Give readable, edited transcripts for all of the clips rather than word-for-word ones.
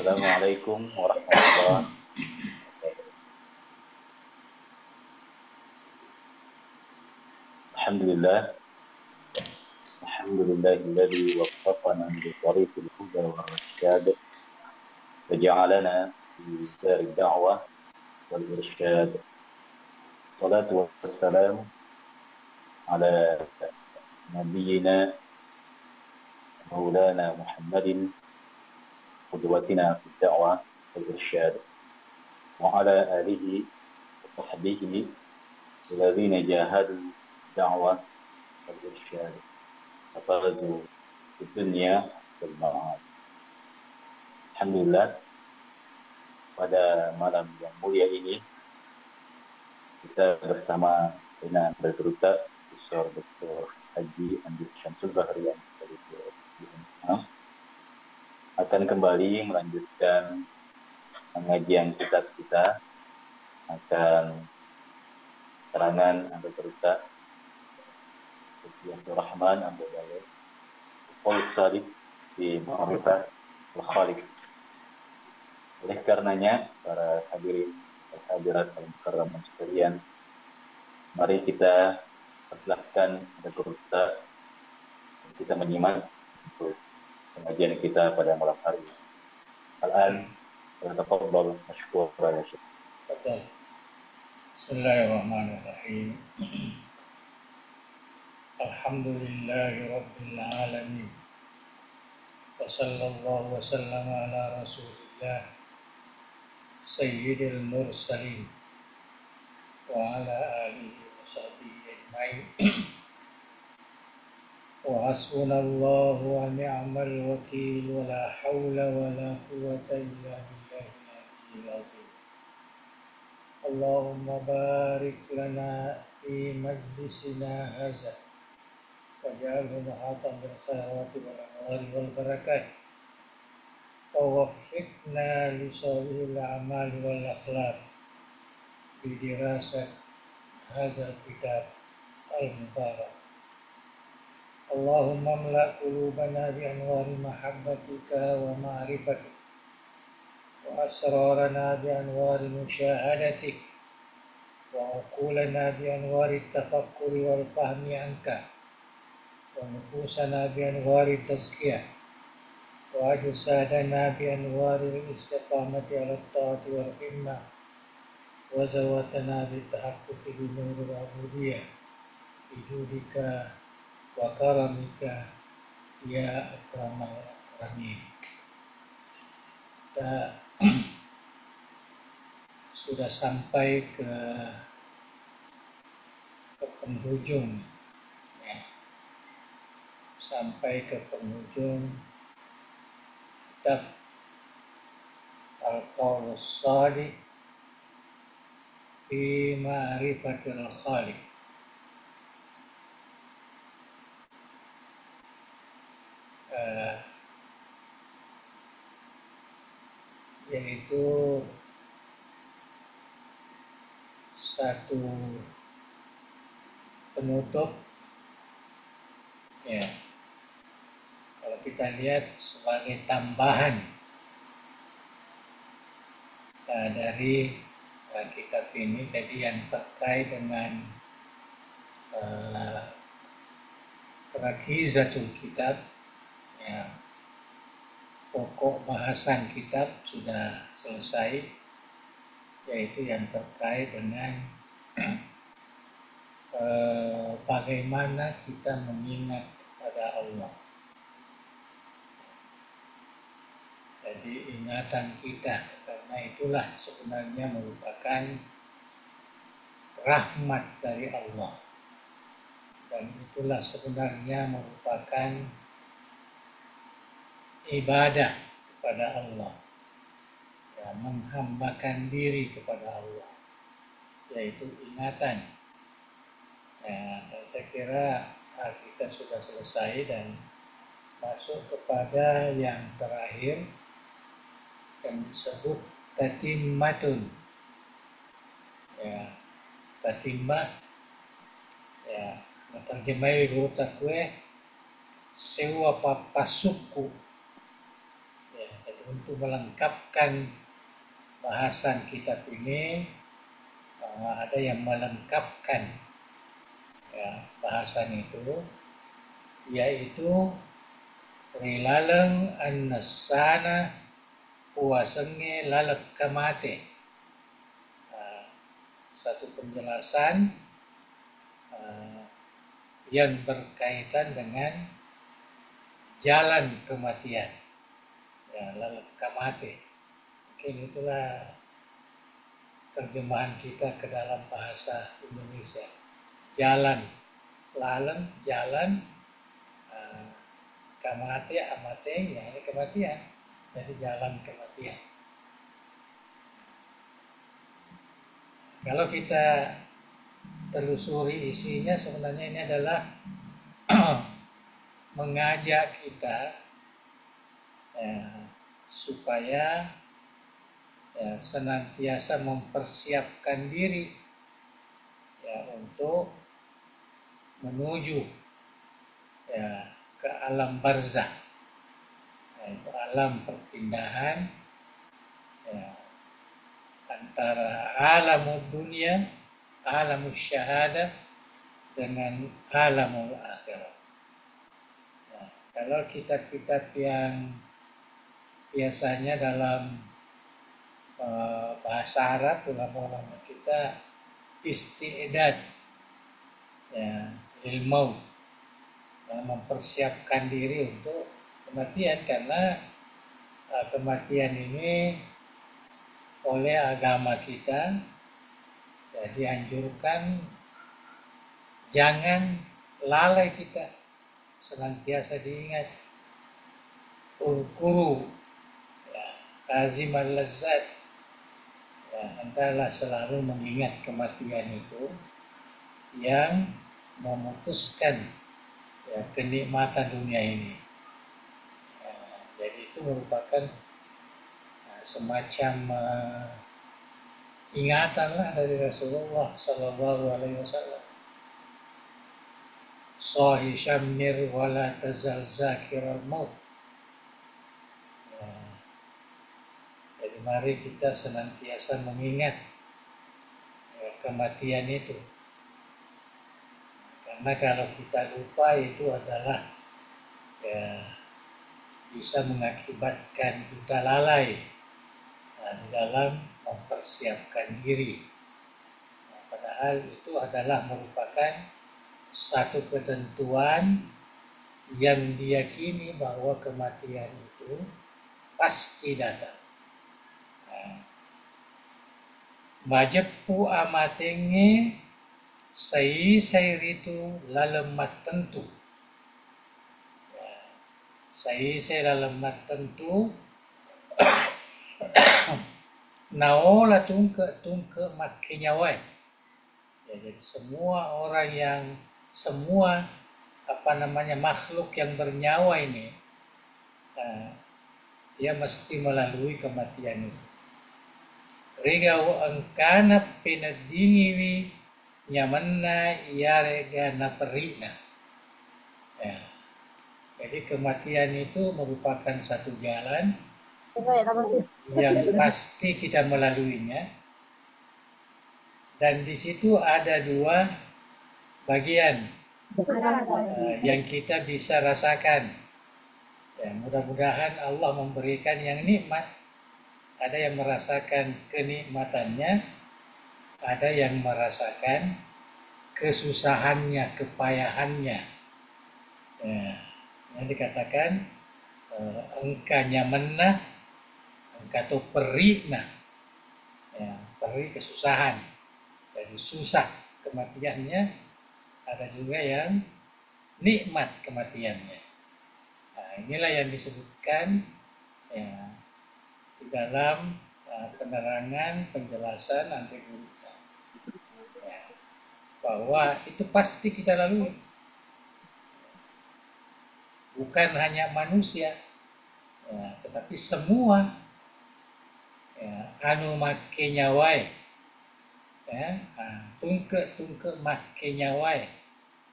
Assalamualaikum warahmatullahi wabarakatuh. Alhamdulillah, alhamdulillahilladzi waffaqana li tariqil huda war rasyad wa ja'alana fi darid da'wah wal irsyad. Salatu wassalam ala nabiyyina maulana Muhammadin qudwatina fid da'wah wal irsyad wa ala alihi wa sahbihi alladhina jahadu da'wah wal irsyad. Fafazu fid dunya wal ma'ad. Alhamdulillah, pada malam yang mulia ini kita bersama dengan Berduta Profesor Dr. Haji Andi Syamsul Bahri yang dari akan kembali melanjutkan pengajian kitab kita akan keterangan Berduta Abdul Rahman Abdul Jalil Paul Sadiq di Ma'rifah Al-Khaliq. Oleh karenanya, para hadirin dan hadirat al-mukarramin sekalian, mari kita persilahkan Berduta kita menyimak untuk pengajian kita pada malam hari ini. Al-an, tafadhal mashkuran ya Syekh. Betul. Bismillahirrahmanirrahim. Alhamdulillahi rabbil alamin. Wa sallallahu wa sallama ala rasulillah sayyidil mursalin wa ala alihi wa sahbihi ajma'in. Wa hasbunallahu wa ni'mal wakil wa la hawla wa la quwwata illa billahil aliyyil azim. Allahumma barik lana fi majlisina hadza waj'alhu muhatan bil khairati wal anwari wal barakat wa waffiqna li shalihil a'mali wal akhlaq bi dirasat hadzal kitab al mubarak. Allahumma amla qulubana bi anwari mahabbatika wa ma'rifatika wa asrarana bi anwari musyahadatik wa uqulana bi anwari tafakkuri wal fahmi anka wa nufusana bi anwari tazkiyah wa ajsadana bi anwari istiqamati ala taati wal himmah wa zawatana bi tahaqquqi bi nuril ubudiyah bi judika wa karamika ya akramal akramin. Kita sudah sampai ke penghujung ya. Sampai ke penghujung kitab Al-Qaulus Shadiq fi Ma'rifatil Khaliq. Yaitu satu penutup ya, kalau kita lihat sebagai tambahan dari kitab ini tadi yang terkait dengan rakizatul kitab ya, pokok bahasan kitab sudah selesai, yaitu yang terkait dengan bagaimana kita mengingat kepada Allah. Jadi ingatan kita, karena itulah sebenarnya merupakan rahmat dari Allah, dan itulah sebenarnya merupakan ibadah kepada Allah ya, menghambakan diri kepada Allah, yaitu ingatan ya. Dan saya kira kita sudah selesai dan masuk kepada yang terakhir yang disebut tatimmatun ya. Tatimmat ya, terjemahnya guru takwe sewa papasuku ya, jadi untuk melengkapkan bahasan kitab ini, ada yang melengkapkan bahasan itu, yaitu rilaleng an-nasana puasenge lalek kamate. Satu penjelasan yang berkaitan dengan jalan kematian, lalek kamate. Mungkin itulah terjemahan kita ke dalam bahasa Indonesia. Jalan, laleng, jalan, kamate, amate, ya ini kematian. Jadi jalan kematian. Kalau kita telusuri isinya, sebenarnya ini adalah mengajak kita supaya senantiasa mempersiapkan diri untuk menuju ke alam barzakh, yaitu alam perpindahan antara alamul dunia, alamul syahadah dengan alamul akhirat. Kalau kitab-kitab yang biasanya dalam bahasa Arab, ulama-ulama kita isti'dad lil maut, mempersiapkan diri untuk kematian, karena kematian ini oleh agama kita dianjurkan jangan lalai, kita senantiasa diingat. Urkuru azimal lazzat, hendaklah selalu mengingat kematian itu yang memutuskan kenikmatan dunia ini. Jadi itu merupakan semacam ingatanlah dari Rasulullah Sallallahu Alaihi Wasallam. Sahi syammir wala tazal zakiral maut. Jadi mari kita senantiasa mengingat kematian itu. Karena kalau kita lupa, itu adalah bisa mengakibatkan kita lalai di dalam mempersiapkan diri. Padahal itu adalah merupakan satu ketentuan yang diyakini bahwa kematian itu pasti datang. Majepu amatenge sai-sairitu lalemat tentu. Sai-sai lalemat tentu naola tungke makinyawai. Jadi semua orang yang makhluk yang bernyawa ini dia mesti melalui kematian itu. Rigau angkana pinadingiwi nyamanna yarega naperina. Jadi kematian itu merupakan satu jalan yang pasti kita melaluinya, dan di situ ada dua bagian yang kita bisa rasakan. Mudah-mudahan Allah memberikan yang nikmat. Ada yang merasakan kenikmatannya, ada yang merasakan kesusahannya, kepayahannya. Yang dikatakan engka nyamanna, engka tu perih, perih kesusahan. Jadi susah kematiannya, ada juga yang nikmat kematiannya. Inilah yang disebutkan di dalam penerangan penjelasan Antegurita, bahwa itu pasti kita lalui. Bukan hanya manusia, tetapi semua anu make nyawai, tungke make nyawai,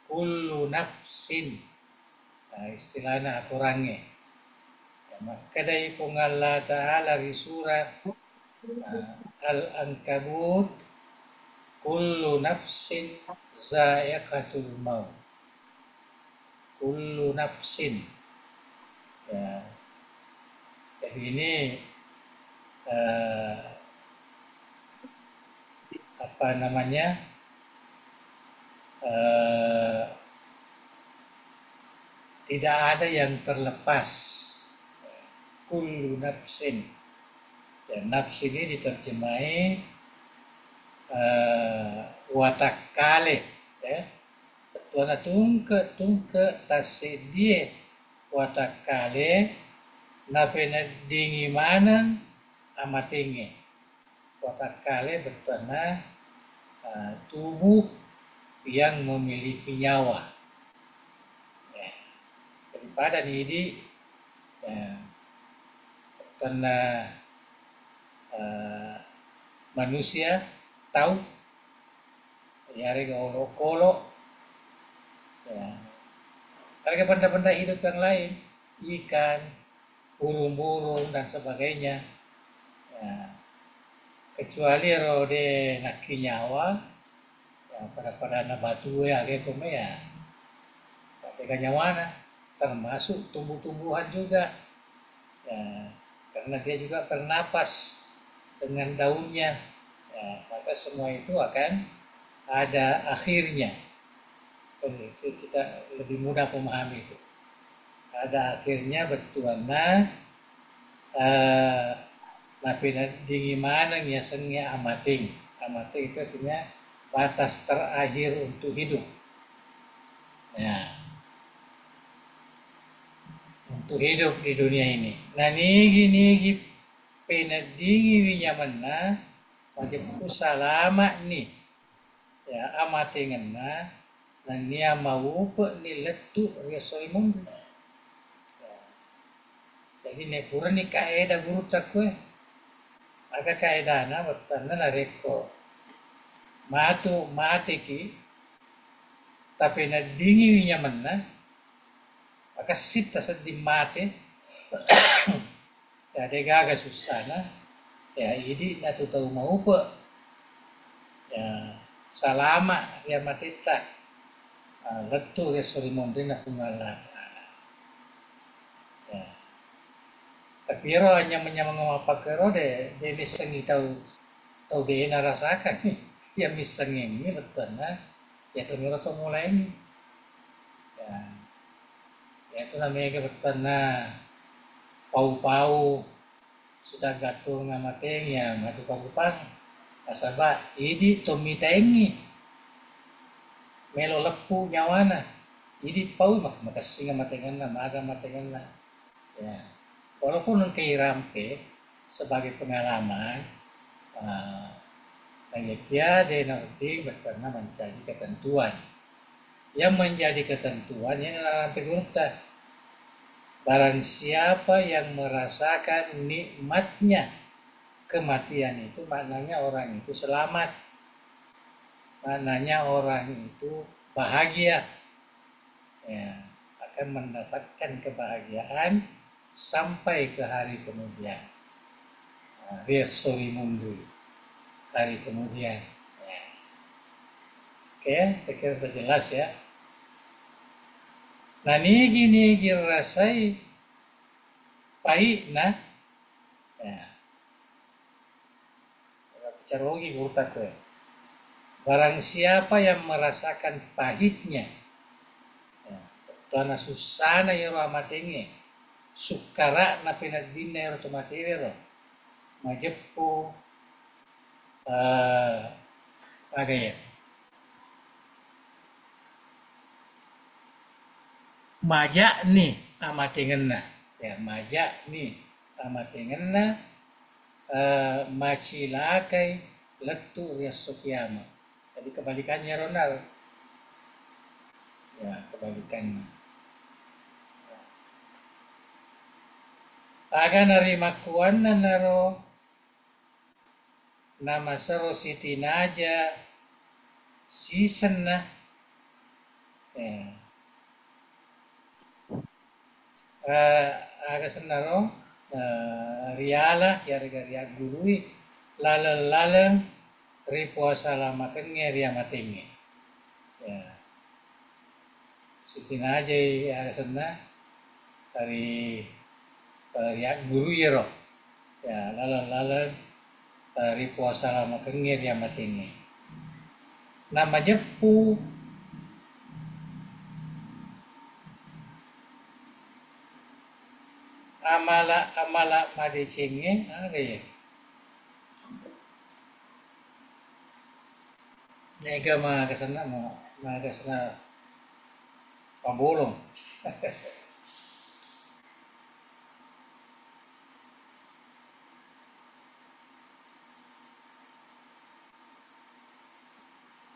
kullu nafsin, istilahnya aturannya. Kadai kung Allah Ta'ala di surat Al-Ankabut, kullu nafsin za'iqatul maut. Kullu nafsin. Ya. Jadi ini apa namanya? Tidak ada yang terlepas. Kullu nafsin. Dan nafs ini diterjemahi watakale, ya. Tuana tungke tasidie watakale napena dingi manang amatinge. Watakale bertana tubuh yang memiliki nyawa. Ya. Daripada ini ya, karena manusia tahu nyari kolo-kolo ya, harga benda-benda hidup yang lain, ikan, burung-burung dan sebagainya ya, kecuali rode naki nyawa ya, pada batu ya gitu ya, ketika nyawana termasuk tumbuh-tumbuhan juga ya, karena dia juga bernapas dengan daunnya ya, maka semua itu akan ada akhirnya. Itu kita lebih mudah memahami itu. Ada akhirnya betuana napina dingi mana ya sengnya amating. Amating itu artinya batas terakhir untuk hidup. Ya. Untuk hidup di dunia ini. Nah nigi penadingi winyamana wajibku salama nih ya amatinganna na niya maupo ni letu resoy mundo ya. Jadi ne pura ni kaeda guru takwe aga kaeda na bertanda na reko matu matiki tapi na dingi winyamana maka sita sa di mate ya degaga susana ya ini natutaw maupo ya salama ya matita letu ya sorimonde na kungala ya tapi ro hanya menyamang mapakero de misengi tau de narasakan ya misengi ini betul na ya tumiro to mulai ini ya itu namanya betul na pau-pau sudah gatung ngamateng ya madu pagupang asaba idi tomitengi melo lepu nyawana idi pau makasih ngamatengan na maga matengan na ya walaupun kay rampe sebagai pengalaman nayakia de nanti bertanya menjadi ketentuan yang menjadi ketentuan yang rampe gurta. Barang siapa yang merasakan nikmatnya kematian itu maknanya orang itu selamat, maknanya orang itu bahagia ya, akan mendapatkan kebahagiaan sampai ke hari kemudian resoi mundu hari kemudian ya. Oke, saya kira sudah jelas ya. Nah nigi rasai pahit na ya carogi gurta ko barang siapa yang merasakan pahitnya ya tuana susana yero amatenge sukara na pinadina yero tomatero majepo agaya majak nih amatengenna ya majak nih amatengenna macilakai letu ya sukiyama jadi kebalikannya Ronald ya kebalikannya aga narimakuan na naro nama sero siti naja season na ya aga senaro riala yarga riak gurui laleng ri puasa lama kenge ria matenge ya sitina aja aga senna dari riak guru yero ya laleng ri puasa lama kenge ria matenge nama jepu amala madecenge aga ya nega mah kesana pambolong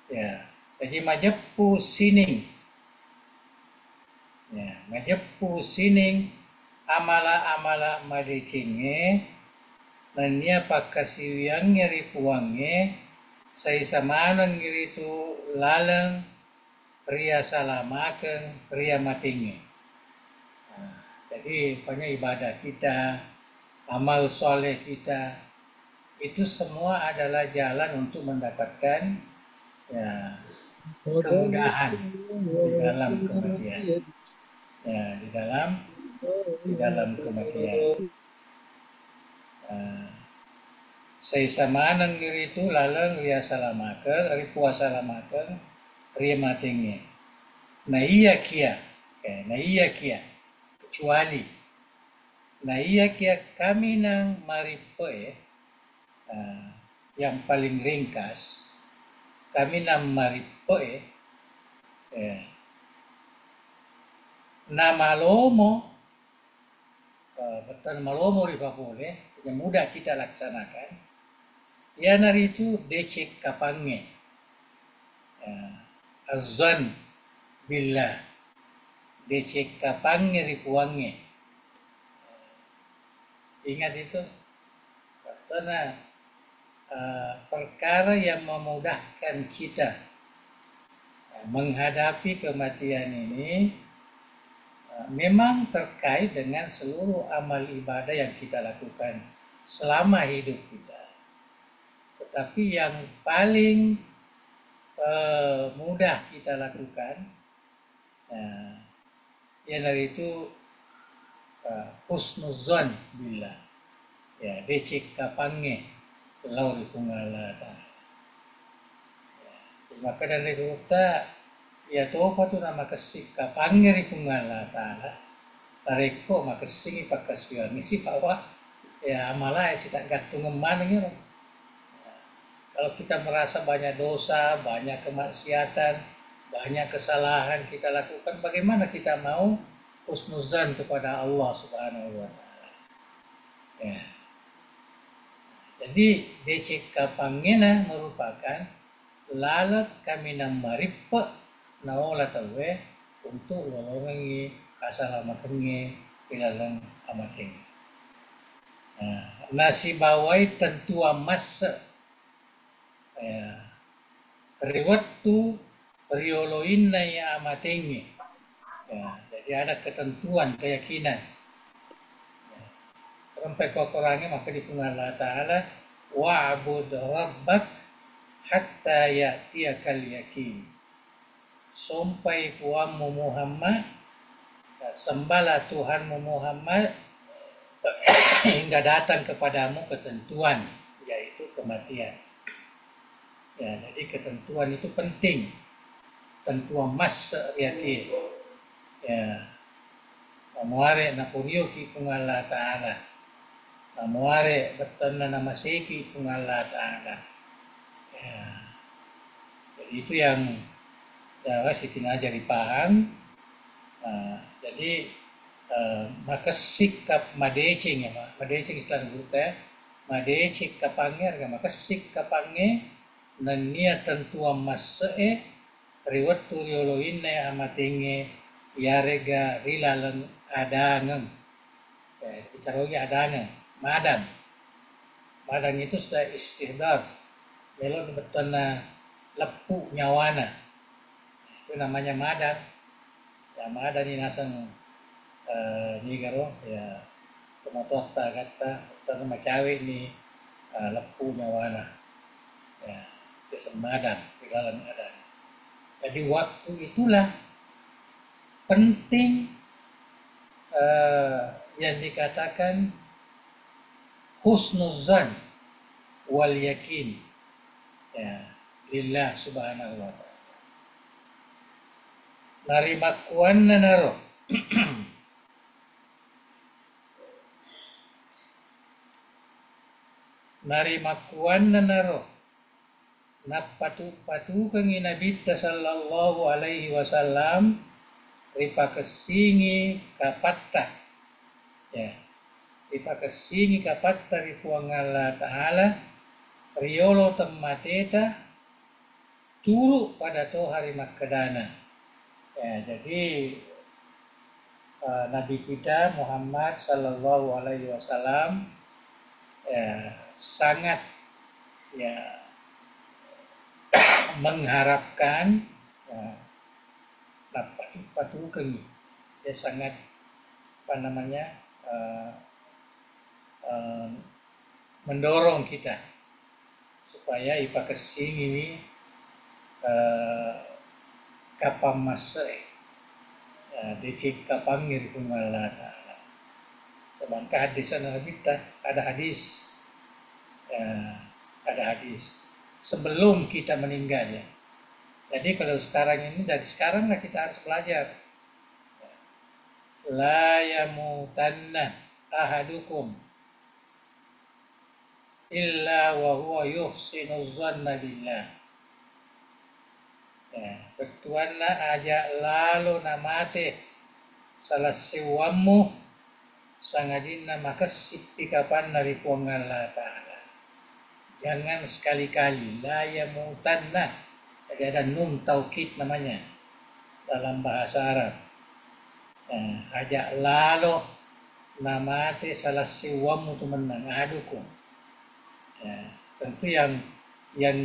ya jadi majepu sining ya majepu sining amala madecenge nanya pakasiwiang ngeri puange sai samanang ngiri tu laleng pria salamaken pria matinge. Nah, jadi banyak ibadah kita, amal soleh kita itu semua adalah jalan untuk mendapatkan ya kemudahan di dalam kematian. Ya, di dalam kematian. Saya samanang ngiri itu laleng ria salamaken, ri puasa salamaken, ria matinge. Nah iya kia, kecuali. Nah iya kia kami nang maripoe yang paling ringkas, kami nang maripoe nama lomo, betul malomo ripapole, yang mudah kita laksanakan. Ya nari itu decek kapange, azan billah, decek kapange ripuange. Ingat itu, karena perkara yang memudahkan kita menghadapi kematian ini memang terkait dengan seluruh amal ibadah yang kita lakukan selama hidup kita. Tetapi yang paling mudah kita lakukan, ya dari itu husnuzon billah, ya decek kapange lauri kungala ta'ala. Maka dari kita ya topa tu nama kesik kapange ri kungala ta'ala. Tareko makasing ipakaswian isi bahwa ya amala si tak gantung emannya. Kalau kita merasa banyak dosa, banyak kemaksiatan, banyak kesalahan kita lakukan, bagaimana kita mau husnuzan kepada Allah Subhanahu wa Ta'ala? Ya. Jadi decek kapangena merupakan lalat kami namaripa naola tawe untuk lolongi asalamakengi ilalang amateng. Nasi bawai tentua masa riwattu rioloinna ya amatengi. Ya, jadi ada ketentuan, keyakinan. Sampai kokorannya maka dipungan Allah Ta'ala wa'bud rabbak hatta ya'tiyakal yakin. Sampai puamu Muhammad, sembahlah Tuhanmu Muhammad hingga datang kepadamu ketentuan, yaitu kematian. Ya, jadi ketentuan itu penting. Tentuan mas riati. Ya. Namuare napunyo ki kung Allah Ta'ala. Namuare beton na namasiki kung Allah Ta'ala. Ya. Jadi itu yang Siti Najar dipaham. Jadi maka sikap madecing ya, madecing Islam guru teh, madecing kapangnya, maka sikap kapangnya nania tentua mas'e riwat turioloinne amatinge yarega rilalang adangen. Bicara lagi adangen, madang itu sudah istihdar belon betul na lepu nyawana, itu namanya madang ya. Madang ini nasang ni karo ya tumatok kata tanah macawe ni lepu nyawana ya di semadan di dalam adan. Jadi waktu itulah penting yang dikatakan husnuzan wal yakin ya lillah subhanahu wa ta'ala. Narimakuan na naro narimakuan na naro napatu-patu kang inabita sallallahu alaihi wasallam ripakesingi kapatta ya ripakesingi kapatta ripuang Allah ta'ala riolo temmateta turu pada to hari makadana ya. Jadi Nabi kita Muhammad sallallahu alaihi wasallam ya, sangat ya mengharapkan patukan dia sangat mendorong kita supaya ipakesing ini kapam masa dicik kapangir kumala ta'ala. Sebab kehadisan kita ada hadis sebelum kita meninggal ya. Jadi kalau sekarang ini dari sekarang lah kita harus belajar. La yamutanna ahadukum illa wa huwa yuhsinu dhanna billah. Ya, bertuanlah aja lalu namate salah sewamu sangadina makasih kapan dari Allah Ta'ala. Jangan sekali-kali la yamutanna, jadi ada nun taukid namanya dalam bahasa Arab. Ajak lalu namate salah sewamu tu menang adukum. Ya, tentu yang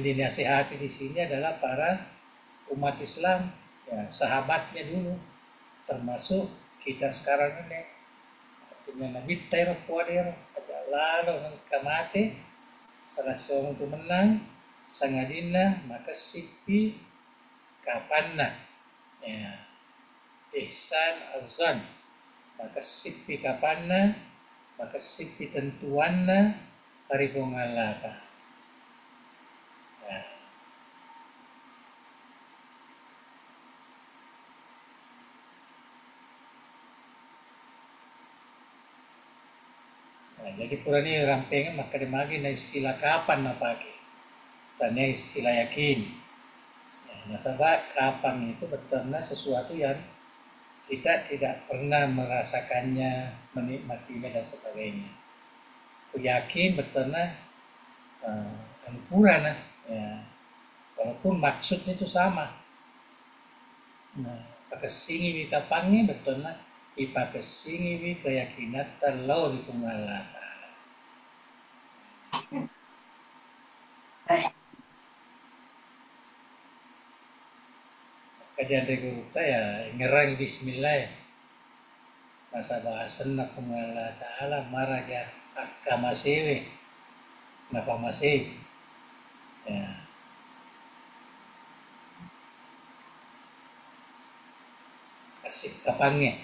dinasihati di sini adalah para umat Islam, ya, sahabatnya dulu, termasuk kita sekarang ini. Artinya Nabi Tairo Puadero, ajak lalu kamate salah seorang itu menang sangadina maka sipi kapanna ya ihsan azan maka sipi kapanna maka sipi tentuanna hari pengalata ya. Nah, jadi purani rampengan maka dimagi na istilah kapan na pagi dan istilah yakin. Nasabah kapan itu betulnya sesuatu yang kita tidak pernah merasakannya, menikmatinya dan sebagainya. Aku yakin betulnya ampura ya. Walaupun maksudnya itu sama. Nah, pakesingi wi kapangi betulnya ipakesingi wi keyakinan terlalu di pengalatan. Kadian kita ya ngerang bismillah ya. Masa bahasan na kumala ta'ala maraja akamasewe napamase ya. Kasih kapangnya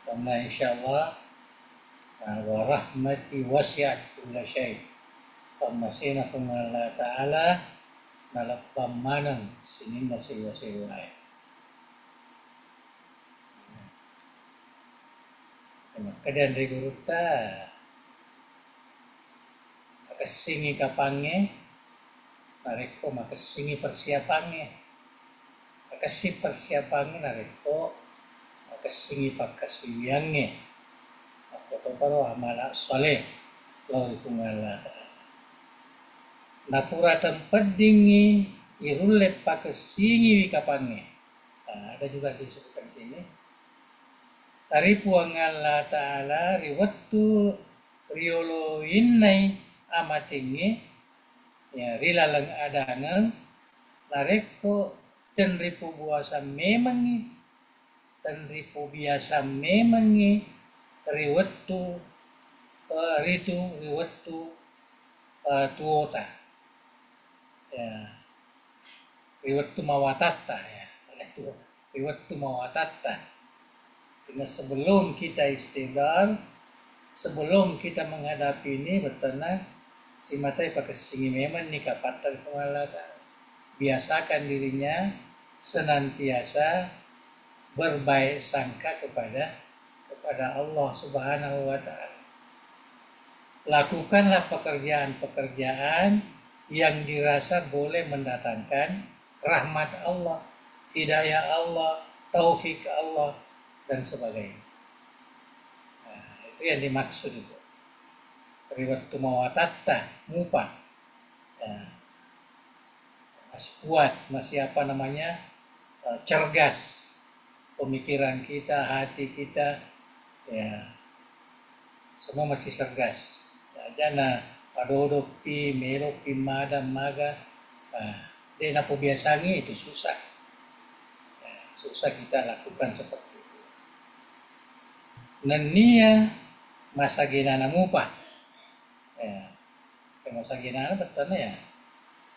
karena insyaallah wa rahmati wasi'at kulla syai' pamasina kumala ta'ala nalapamanan sinin na siwa-siwa. Kemudian dari guru ta makasingi kapange nareko makasingi persiapange makasih persiapange nareko makasingi pakasiwiange ako to paro amala soleh lo kungala napura tempat dingi irulle pakasingi wikapange. Ada juga disebutkan sini. Tari puang Allah Ta'ala riwattu riolo innai amatingi ya rilalang adangan nareko ten ripu buasa memang tanripo biasa memangi riwettu ritu riwettu tuota ya riwettu mawatatta ya riwettu mawatatta. Karena sebelum kita istighfar, sebelum kita menghadapi ini bertanah si matai pakai singi memang ni kapatan pengalatan. Biasakan dirinya senantiasa berbaik sangka kepada Allah Subhanahu wa taala. Lakukanlah pekerjaan-pekerjaan yang dirasa boleh mendatangkan rahmat Allah, hidayah Allah, taufik Allah dan sebagainya. Nah, itu yang dimaksud itu. Riwayat mawatatta mupa. Ya, masih kuat, masih cergas pemikiran kita, hati kita, ya semua masih cergas. Ya, jana padodo pi melo pi madam maga, dia napo biasangi itu susah. Ya, susah kita lakukan seperti itu. Nenia masa ginana mupa. Ya, masa ginana betul ya.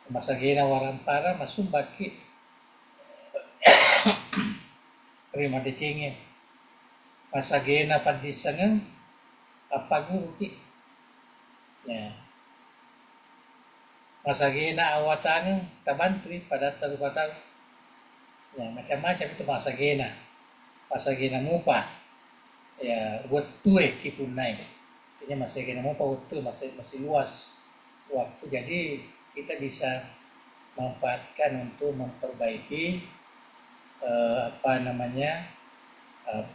Masa gina warampara masumbaki terima dicingin masa gina padisangan apa guki ya masa gina awatangan tabantri pada terbatang ya macam-macam itu masa gina mupa ya wetue kipunai ini masa gina mupa wetu masih luas waktu jadi kita bisa manfaatkan untuk memperbaiki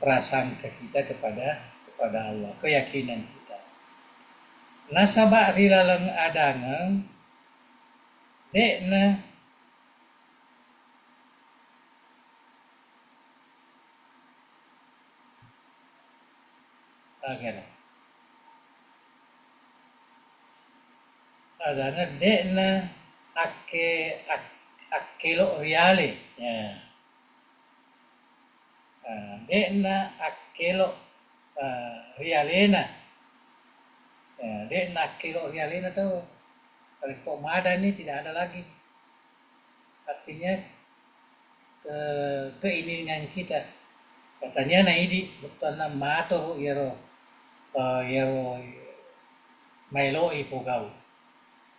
prasangka kita kepada Allah, keyakinan kita. Nasabak rilalang adangan dekna adangan dekna akelo riale ya. Dekna akelo rialena ya, dekna akelo rialena tuh rekomada ini tidak ada lagi artinya keinginan kita katanya naidi betana mato yero mailo ipogau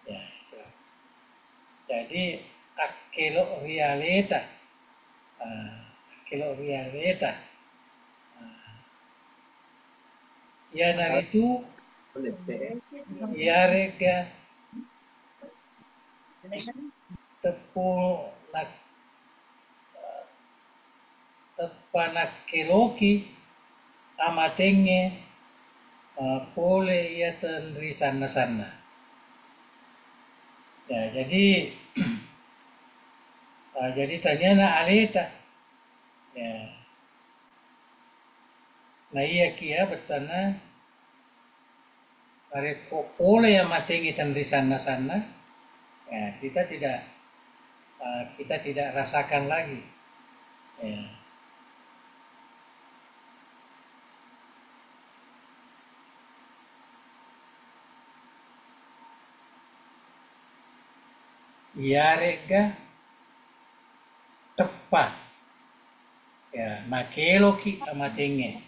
ya jadi akelo rialeta ya naritu ya rega tepanak keloki amatenge pole ia tenri sana ya jadi jadi tanya na aleta ya na iya kia betana areko pole yang matengi tenri sana ya kita tidak rasakan lagi ya. Yarega tepat ya nakeloki amatenge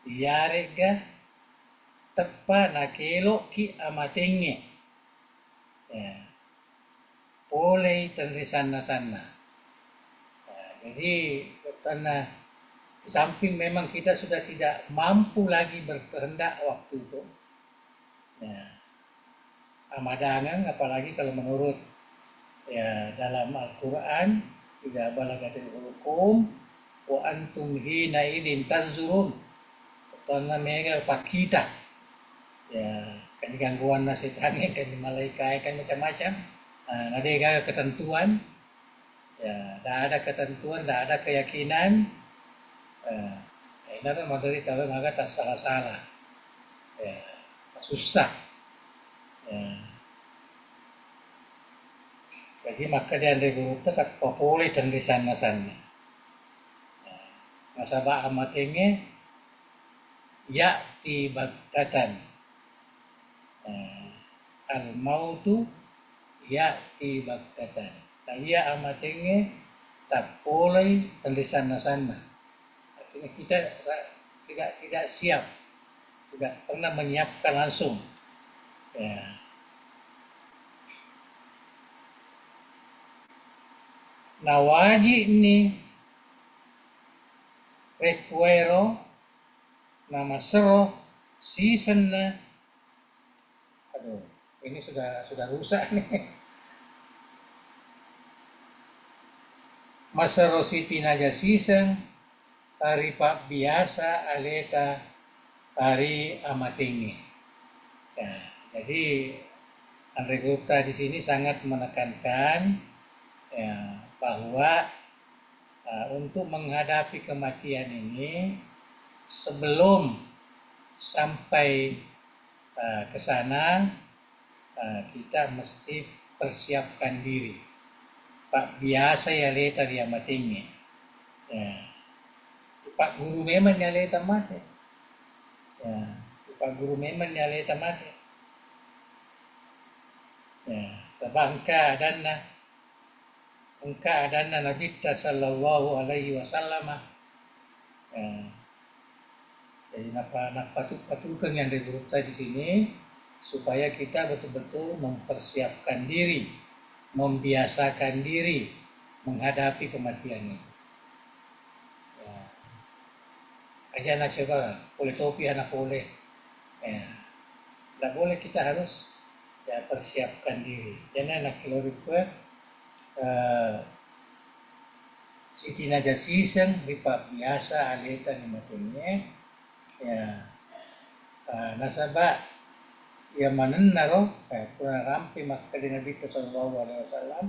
yarega tepat nakeloki amatenge ya boleh tenri sana jadi karena di samping memang kita sudah tidak mampu lagi berkehendak waktu itu ya amadangan apalagi kalau menurut ya dalam Al-Quran tidak balagatil hukum wa antum hina idin tanzurun karena mereka pakita ya kan gangguan nasitangnya kan malaikat kan macam-macam ada ketentuan ya tidak ada ketentuan tidak ada keyakinan ini kan materi tahu maka tak salah ya susah ya. Jadi maka dia ada guru tak boleh dan di sana. nasabah amatenge ya'ti baktatan. Al mautu ya'ti baktatan. Iya amatenge tapolay tulisan sana. Artinya kita tidak siap, tidak pernah menyiapkan langsung. Ya. Nawaji ini requero nama sero season na. Aduh, ini sudah rusak nih. Masero City naja season hari pak biasa aleta hari amatingi. Ya, jadi Andre Gupta di sini sangat menekankan ya, bahwa untuk menghadapi kematian ini sebelum sampai ke sana kita mesti persiapkan diri. Pak biasa ya leta dia matinya. Ya. Pak guru memang ya leta mati. Ya. Pak guru memang ya leta mati. Ya. Sebab engka adana Nabi sallallahu alaihi wasallam. Ya. Jadi patukan yang diberita di sini supaya kita betul-betul mempersiapkan diri, membiasakan diri menghadapi kematian itu. Ya. Aja nak coba, boleh topi anak boleh. Ya. Tidak boleh, kita harus ya persiapkan diri. Jangan nak keluar Siti naja season ripa biasa aleta ni matunya ya nasaba ya manen naro kurang rampi maka di Nabi sallallahu alaihi wasallam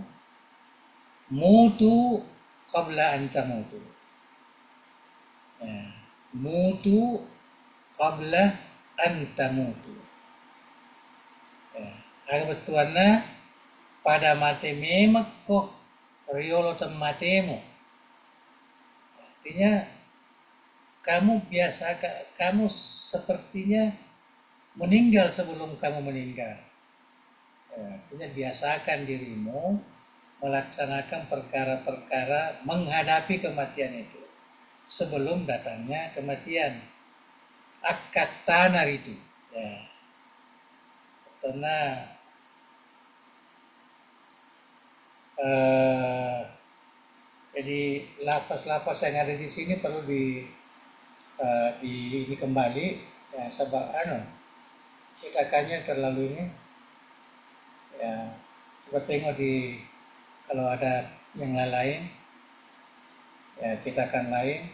mutu qabla an tamutu ya, mutu qabla an tamutu ya, agar betuana pada mate memak kok riolo tematemu. Artinya kamu sepertinya meninggal sebelum kamu meninggal. Ya, artinya biasakan dirimu melaksanakan perkara-perkara menghadapi kematian itu sebelum datangnya kematian. Akad tanar itu. Ya. Karena jadi lapas-lapas yang ada di sini perlu ini kembali ya, sebab cetakannya terlalu ini ya, coba tengok kalau ada yang lain ya cetakan lain,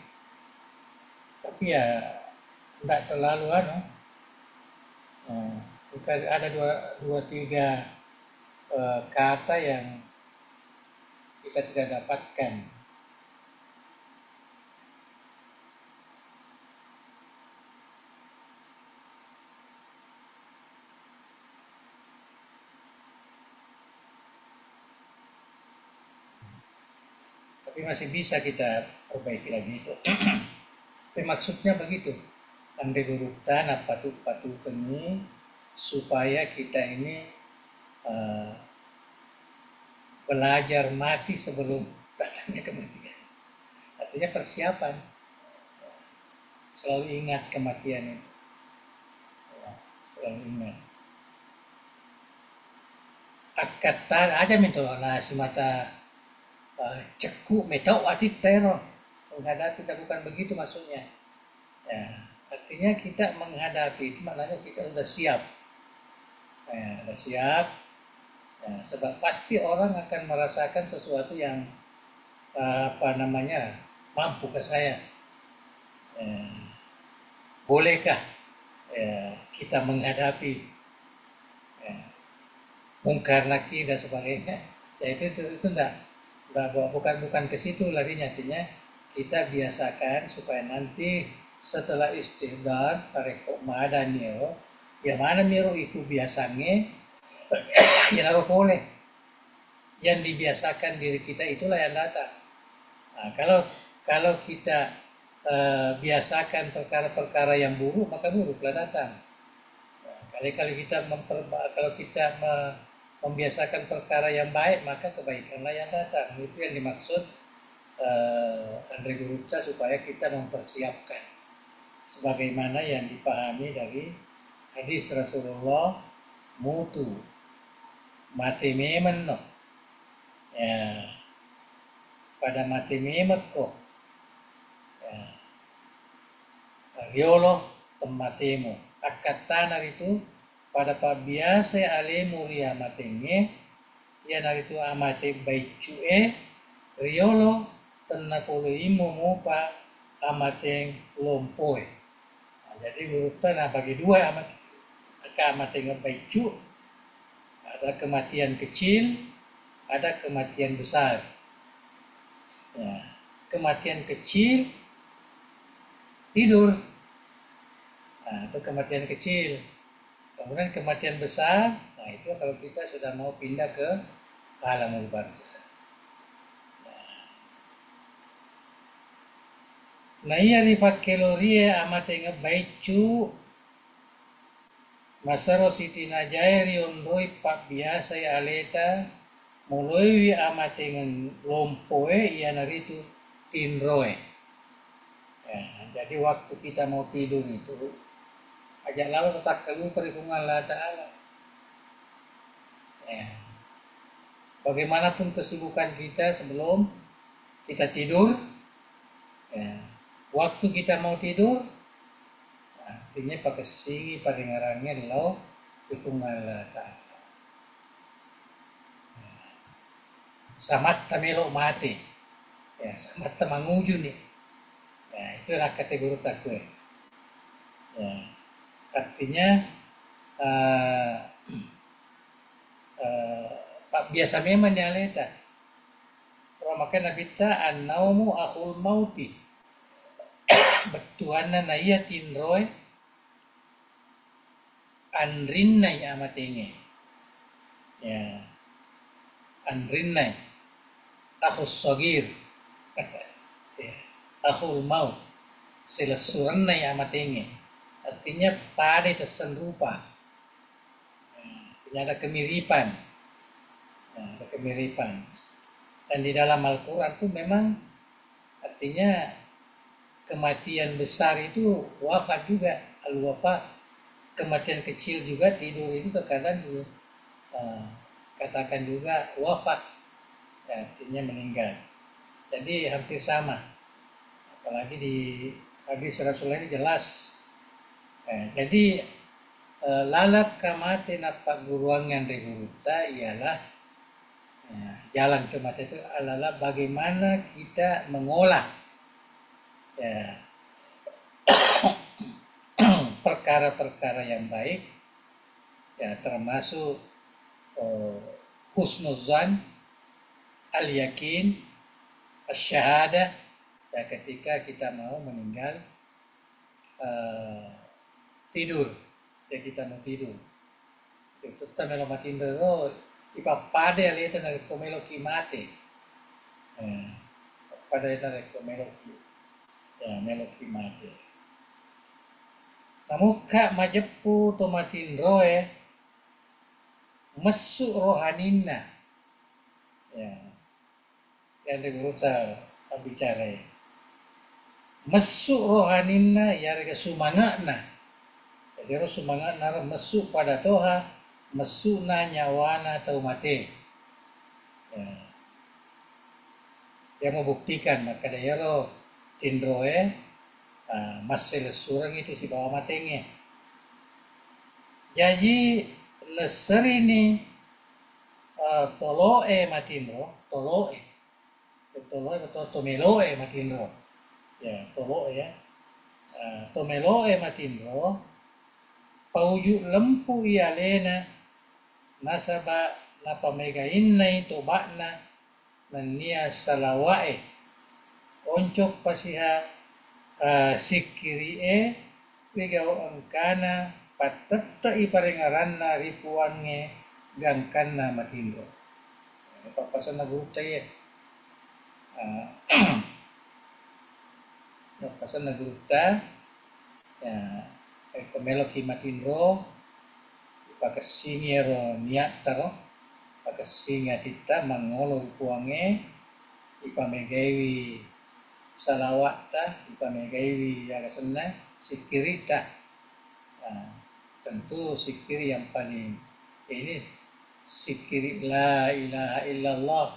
tapi ya tidak terlalu ada dua tiga kata yang kita tidak dapatkan. Tapi masih bisa kita perbaiki lagi itu. Tapi maksudnya begitu. Ande gurukta na patukannya supaya kita ini belajar mati sebelum datangnya kematian. Artinya persiapan. Selalu ingat kematian itu. Selalu ingat. Akatan aja minta nasi mata cekuk metau atit teror menghadapi, tidak bukan begitu maksudnya ya, artinya kita menghadapi itu maknanya kita sudah siap ya, sudah siap ya, sebab pasti orang akan merasakan sesuatu yang mampu ke saya ya, bolehkah ya, kita menghadapi ya, mungkar nakir dan sebagainya ya, itu enggak bukan ke situ larinya. Artinya kita biasakan supaya nanti setelah istighfar pareko madanyo ya mana miro iku biasanya ya naro boleh yang dibiasakan diri kita itulah yang datang. Nah, kalau kita biasakan perkara-perkara yang buruk, maka buruklah datang. Kali-kali kita kalau kita membiasakan perkara yang baik, maka kebaikanlah yang datang. Itu yang dimaksud Andre Gurupta, supaya kita mempersiapkan sebagaimana yang dipahami dari hadis Rasulullah, mutu mati memen no, ya, pada mati memet ko, ya, riolo tematemu akatan itu pada biasa ale muria matenge ya naritu amate baicue riolo tenapolo imo mupa amateng lompoe. Nah, jadi urutan bagi dua amat amateng baicu, ada kematian kecil, ada kematian besar. Ya, kematian kecil tidur, nah itu kematian kecil. Kemudian kematian besar, nah itu kalau kita sudah mau pindah ke alamul barzakh. Nah iya dipakai lorie amat yang baicu masaro siti najairi ondoi pak biasa ya aleta muloi amat yang lompoe ia naritu tinroe. Ya, jadi waktu kita mau tidur itu ajak lalu tetap keluar perhitungan Allah Ta'ala. Ya. Bagaimanapun kesibukan kita sebelum kita tidur, ya, waktu kita mau tidur, artinya pakai singi pada ngarangnya lau perhitungan Allah Ta'ala. Ya. Samat tamelo mati, ya, samat tamanguju nih. Ya, itulah kategori takwe. Ya, artinya biasa memang nyaleta. Kalau makan nabita an-naumu akhul mauti. Betuana na iya tinroy anrinnai amatenge. Ya, anrinnai akhus sogir. Ya, akhul maut. Selasuranai amatenge. Artinya pada tersen rupa. Ada kemiripan. Nah, ada kemiripan. Dan di dalam Al-Quran itu memang artinya kematian besar itu wafat juga, al-wafat. Kematian kecil juga, tidur itu terkadang juga, katakan juga wafat, ya, artinya meninggal. Jadi hampir sama. Apalagi di hadis Rasulullah ini jelas. Jadi lalap kamate napak guruan yang reguruta ialah jalan kematian itu adalah bagaimana kita mengolah ya, perkara-perkara yang baik, ya, termasuk husnuzan, al-yakin, asy-syahadah, ya, ketika kita mau meninggal tidur, ya kita mau tidur. Itu tamelo matindero ipapade alita na komelo kimate. Pada ita na komelo ki. Ya melo kimate. Namuka majepu to matindroe masuk rohanina. Ya. Yang diurut bicara. Masuk rohanina yarga sumangana. Jadi harus semangat nara masuk pada Toha, masuk na nyawana atau mati. Ya. Dia membuktikan maka dia lo tindroe masih lesurang itu si bawa matenge. Jadi leser ini toloe matindro, toloe atau tomeloe matindro. Ya toloe ya, tomeloe matindro. Pauju lempu ialena nasaba na pamegain na ito bakna nania salawae oncok pasiha sikiri ligaw angkana patata iparengaran na ripuan nge gangkan na matindro. Papasan na gutay pasan nagurta ya komelo kimatindro ipakasingero niataro pakasinga kita mangolo puange ipamegawi salawata ipamegawi yagasana sikirita. Tentu sikir yang paling ini sikir la ilaha illallah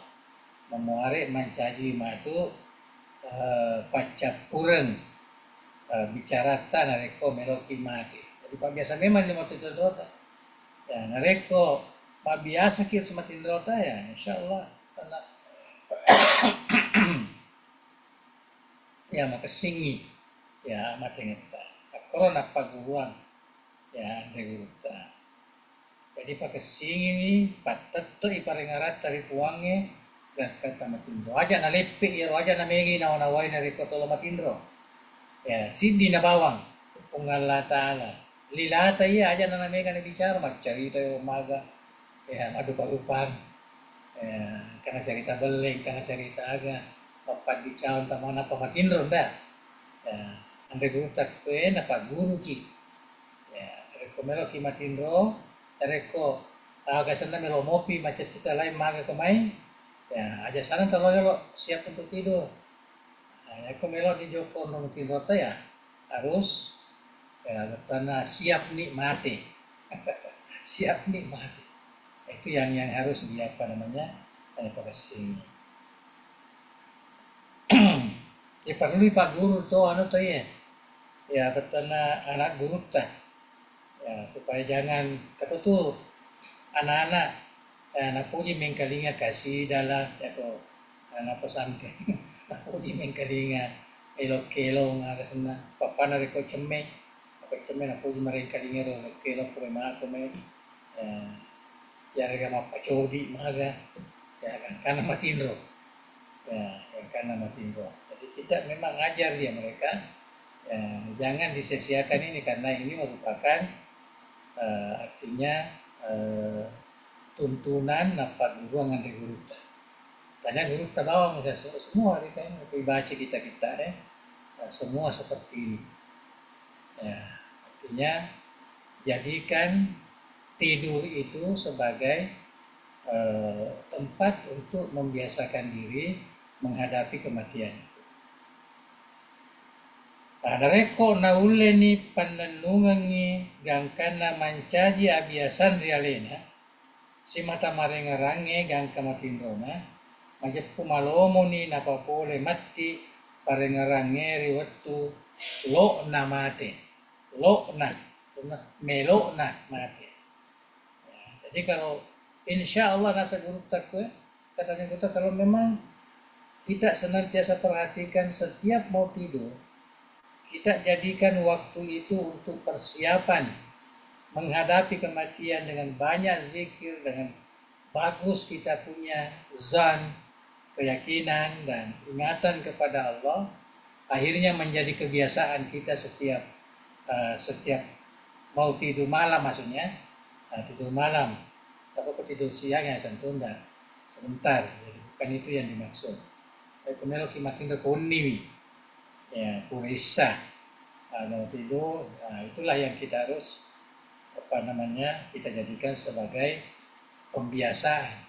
memuari mancaji matu pacapureng bicarata nareko meloki mati. Jadi pak biasa memang di mati tindrota. Ya nareko pak biasa kir sama tindrota ya insyaallah karena ya makasingi ya mati ngeta. Korona paguruan ya negurta. Jadi pakai singi patetto iparengarat dari puange dan kata matindro aja na lepi ya aja na mengi na wanawai na rikotolo matindro ya sindi na bawang pungalla taala lilata iya aja na mega na bicara cerita yo maga ya madu parupan ya karena cerita beling karena cerita aga papat bicara tamana pamatindro nda ya ande gurta kue na pak guru ki komelo kimatindro ereko kasana melo mopi macam cita lain maga kemai ya aja sana kalau siap untuk tidur ya komelo di joko nong tindro ya harus ya tanah siap nikmati siap nikmati itu yang harus dia apa namanya pagasi ya perlu pak guru tuh anu tuh ya betana anak guru tah ya supaya jangan kata tuh anak-anak napuji mengkalinga kasih dalam ya tuh anak pesantren napuji mengkalinga elok-elong ada sana papa nariko cemeng napuji merengkalinga do elok prema kome ya rega mapacodi maga ya kan karena matindro ya karena matindro jadi kita memang ngajar dia mereka ya, jangan disia-siakan ini karena ini merupakan artinya tuntunan napak guru ngan guru tanya guru tabawang semua ini kan baca kita semua seperti ini ya artinya jadikan tidur itu sebagai tempat untuk membiasakan diri menghadapi kematian. Ada reko na ule ni pananungangi gangkana mancaji abiasan rialena si mata marengarange gangka matindona majepu malomo ni napapole mati parengarange riwatu lo na mate lo na melo na mate ya, jadi kalau insya Allah nasa guru takwe katanya guru kalau memang kita senantiasa perhatikan setiap mau tidur kita jadikan waktu itu untuk persiapan menghadapi kematian dengan banyak zikir, dengan bagus kita punya zan, keyakinan dan ingatan kepada Allah, akhirnya menjadi kebiasaan kita setiap mau tidur malam maksudnya, tidur malam, atau tidur siang ya sentunda sebentar, jadi bukan itu yang dimaksud. Kemudian kimatin kuniwi. Ya purisa mau tidur itulah yang kita harus kita jadikan sebagai pembiasaan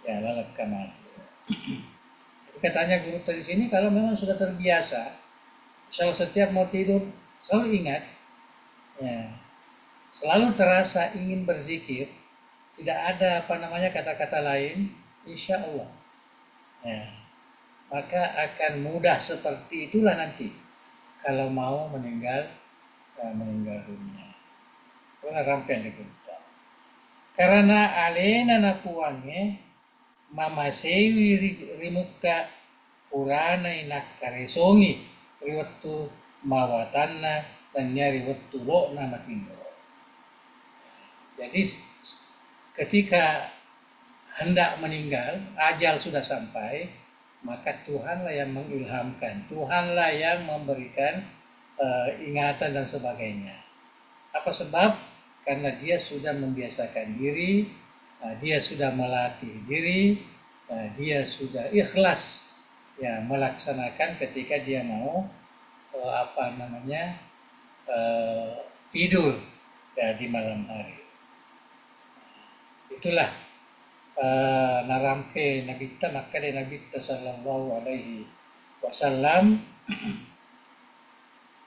ya lalap kamar. Katanya guru di sini kalau memang sudah terbiasa kalau setiap mau tidur selalu ingat ya selalu terasa ingin berzikir tidak ada kata-kata lain insya Allah ya maka akan mudah seperti itulah nanti kalau mau meninggal dunia. Karena rampian dikunta. Karena alena napuange mama sewi rimuka purana inak karesongi riwatu mawatanna dan nyari waktu lo nama tindo. Jadi ketika hendak meninggal ajal sudah sampai maka Tuhanlah yang mengilhamkan, Tuhanlah yang memberikan ingatan dan sebagainya. Apa sebab? Karena dia sudah membiasakan diri, dia sudah melatih diri, dia sudah ikhlas ya melaksanakan ketika dia mau tidur ya di malam hari. Itulah narampe Nabi kita maka dari Nabi kita sallallahu alaihi wasallam,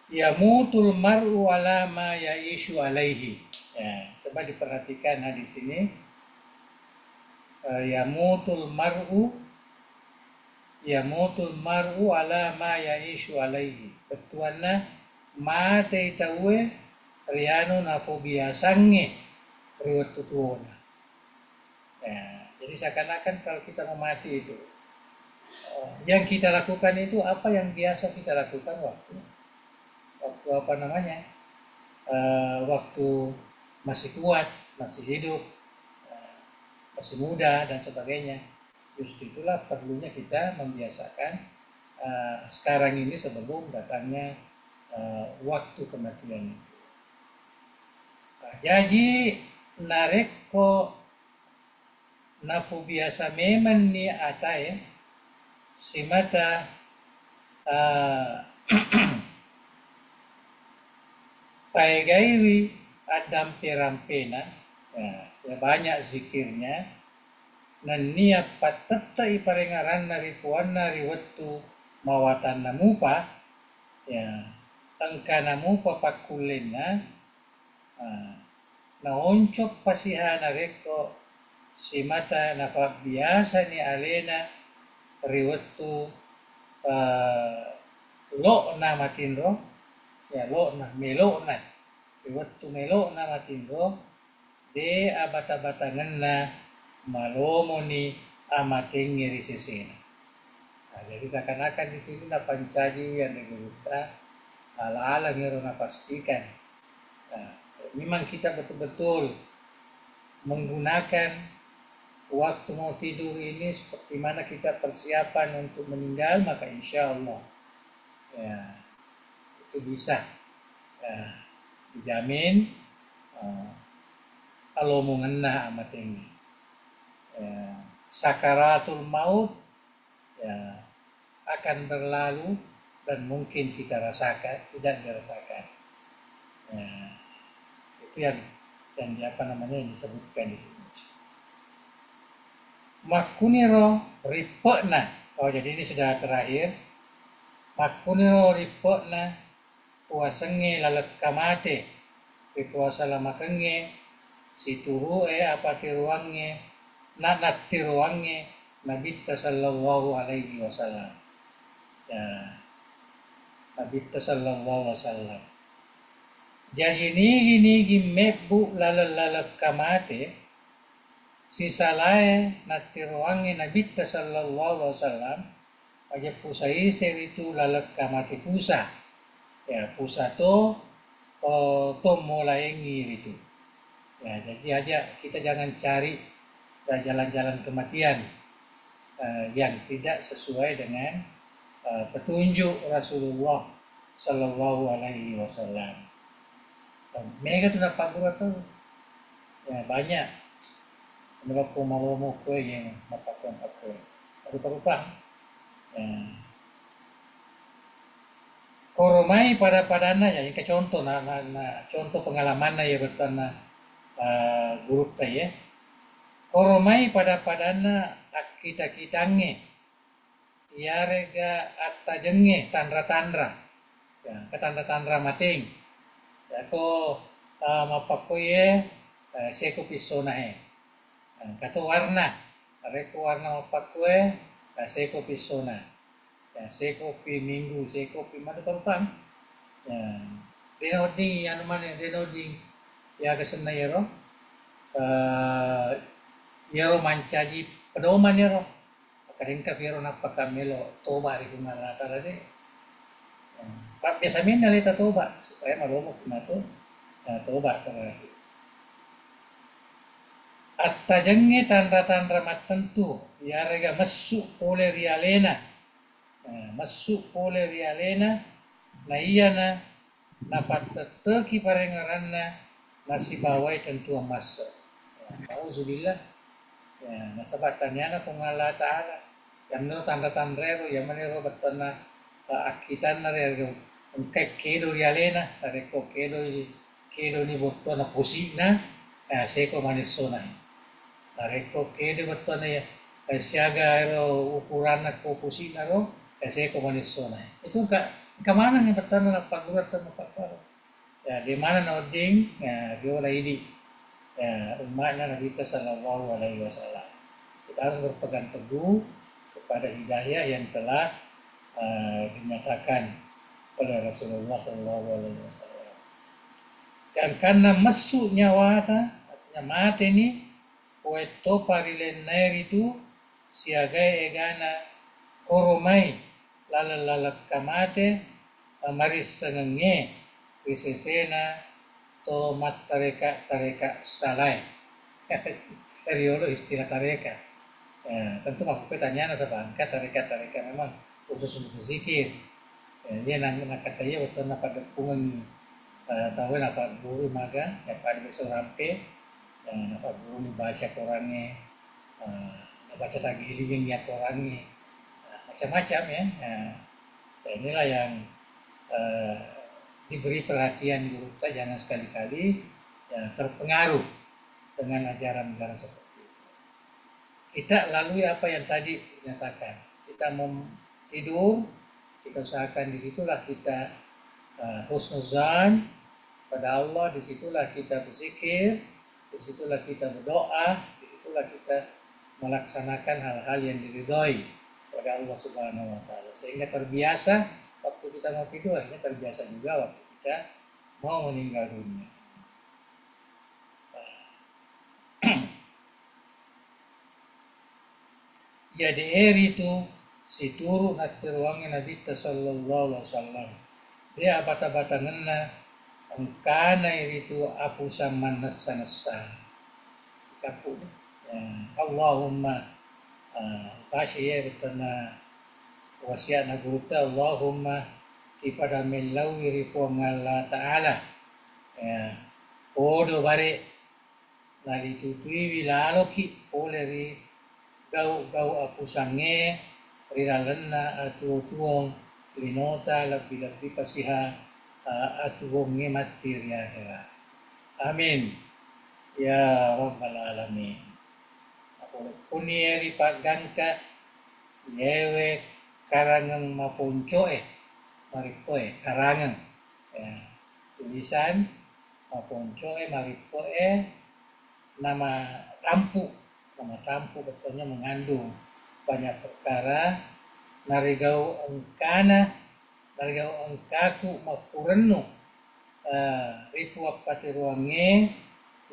yamutul mar'u ala ma ya'ishu alaihi. Ya, coba diperhatikan hadis ini. Yamutul mar'u ala ma ya'ishu alaihi. Betuanna mate tawe riano na biasange riwat tutuona. Ya, jadi seakan-akan kalau kita mau mati itu, yang kita lakukan itu apa yang biasa kita lakukan waktu waktu masih kuat, masih hidup, masih muda dan sebagainya. Justru itulah perlunya kita membiasakan sekarang ini sebelum datangnya waktu kematian itu. Jadi nareko napu biasa memang ni atai simata paegaiwi adam perampena, ya banyak zikirnya, nan nia patetta iparengaran nari puan nari waktu mawatan namupa, ya angka namupa pakulena, na oncok pasihan nareko si mata napak biasa ni alena riwatu lo na matinro, ya lo na melo na riwatu melo na matinro de abata-batangan na malomo ni amating ngiri sisina. Nah, jadi seakan-akan di sini na pancaji yang digeluta ala-ala ngiro na pastikan. Nah, memang kita betul-betul menggunakan waktu mau tidur ini seperti mana kita persiapan untuk meninggal, maka insya Allah ya, itu bisa ya, dijamin kalau mengena amat ini ya, sakaratul maut ya, akan berlalu dan mungkin kita rasakan, tidak dirasakan ya, itu yang yang disebutkan di sini. Makuniro ripekna, jadi ini sudah terakhir. Makuniro ripekna puasenge lalat kamate, puasa lama kenge, si turu apa tiruange, nak tiruange Nabi sallallahu alaihi wasallam. Ya, Nabi sallallahu alaihi wasallam. Jadi ini mebu lalat kamate. Sisa lae natiruangi Nabi sallallahu alaihi wasallam aja pusai seritu lalak kamati pusa ya, pusa to mulai ngir itu ya. Jadi aja kita jangan cari jalan-jalan kematian yang tidak sesuai dengan petunjuk Rasulullah sallallahu alaihi wasallam. Mereka tu dapat tuh ya banyak. Menurut malomo kue yang mapakon aku rupa-rupa koromai pada padana ya, yang contoh contoh pengalaman ya bertana guru ya koromai pada padana kita kitange ya rega atta jenge tandra ya ke tandra mating ya ko mapakoye seko pisona kato warna, reko warna mapakwe, seko pisona, ya seko pi minggu, seko pi mana terpang, ya denodi yang mana denodi ya kesana yero, yero mancaji pedoman yero, kadangkap yero napa kamelo toba di kumala tadi, pak biasa mina leta toba supaya malomo kumato, toba tadi. Atta jenge tanda-tanda tertentu ya rega masuk pole rialena na iya na pateteki parengaranna nasi bawai tentu masa auzubillah ya nasabatan yana kung Allah Ta'ala yang no tanda-tanda ro yang manero batana akitan na rega engkai kedo rialena tareko kedo ni botona pusina seko manisona tareko kedo botona ya siaga ro ukuran ko pusina ro seko manisona itu kemana yang botona na pagurat na pakaro ya di mana na oding ya diola idi ya umatnya Nabi Sallallahu Alaihi Wasallam. Kita harus berpegang teguh kepada hidayah yang telah dinyatakan oleh Rasulullah Sallallahu Alaihi Wasallam. Dan karena masuk nyawata, artinya mati ini, kueto parilen nair itu siagai egana koromai lalak kamate maris sengenge risesena to mat tareka salai. Dari dulu istilah tareka. Ya, tentu aku pertanyaan sebangka tareka memang khusus untuk zikir. Dia nak katanya waktu nak pada pungan tahu nak guru maga, ya pada besok rampe, nak guru ni baca Qurannya, nak baca tagiling yang Qurannya, macam-macam ya. Inilah yang diberi perhatian guru kita, jangan sekali-kali ya, terpengaruh dengan ajaran-ajaran seperti itu. Kita lalui apa yang tadi dinyatakan. Kita mau tidur, kita usahakan disitulah kita husnuzan pada Allah, disitulah kita berzikir, disitulah kita berdoa, disitulah kita melaksanakan hal-hal yang diridhoi pada Allah Subhanahu Wa Taala, sehingga terbiasa waktu kita mau tidur, akhirnya terbiasa juga waktu kita mau meninggal dunia. Jadi hari itu si turu nak teruangnya Nabi Sallallahu Alaihi Wasallam. Dia bata-bata ngena engkana itu apu sama nasa kapu. Ya, Allahumma pasya betana wasiat na guru ta Allahumma kepada melawi ripuang Allah Ta'ala. Ya, podo bare lari tutui wilalo ki poleri gau apu sange rilalena atu tuong linota lebih pasiha atu wonge mati riahera. Amin ya rabbal alamin. Aku kunieri pagangka yewe karangang maponcoe maripoe karangang ya, tulisan maponcoe maripoe nama tampu betulnya mengandung banyak perkara narigau engkaku mapurenu ripu apati ruange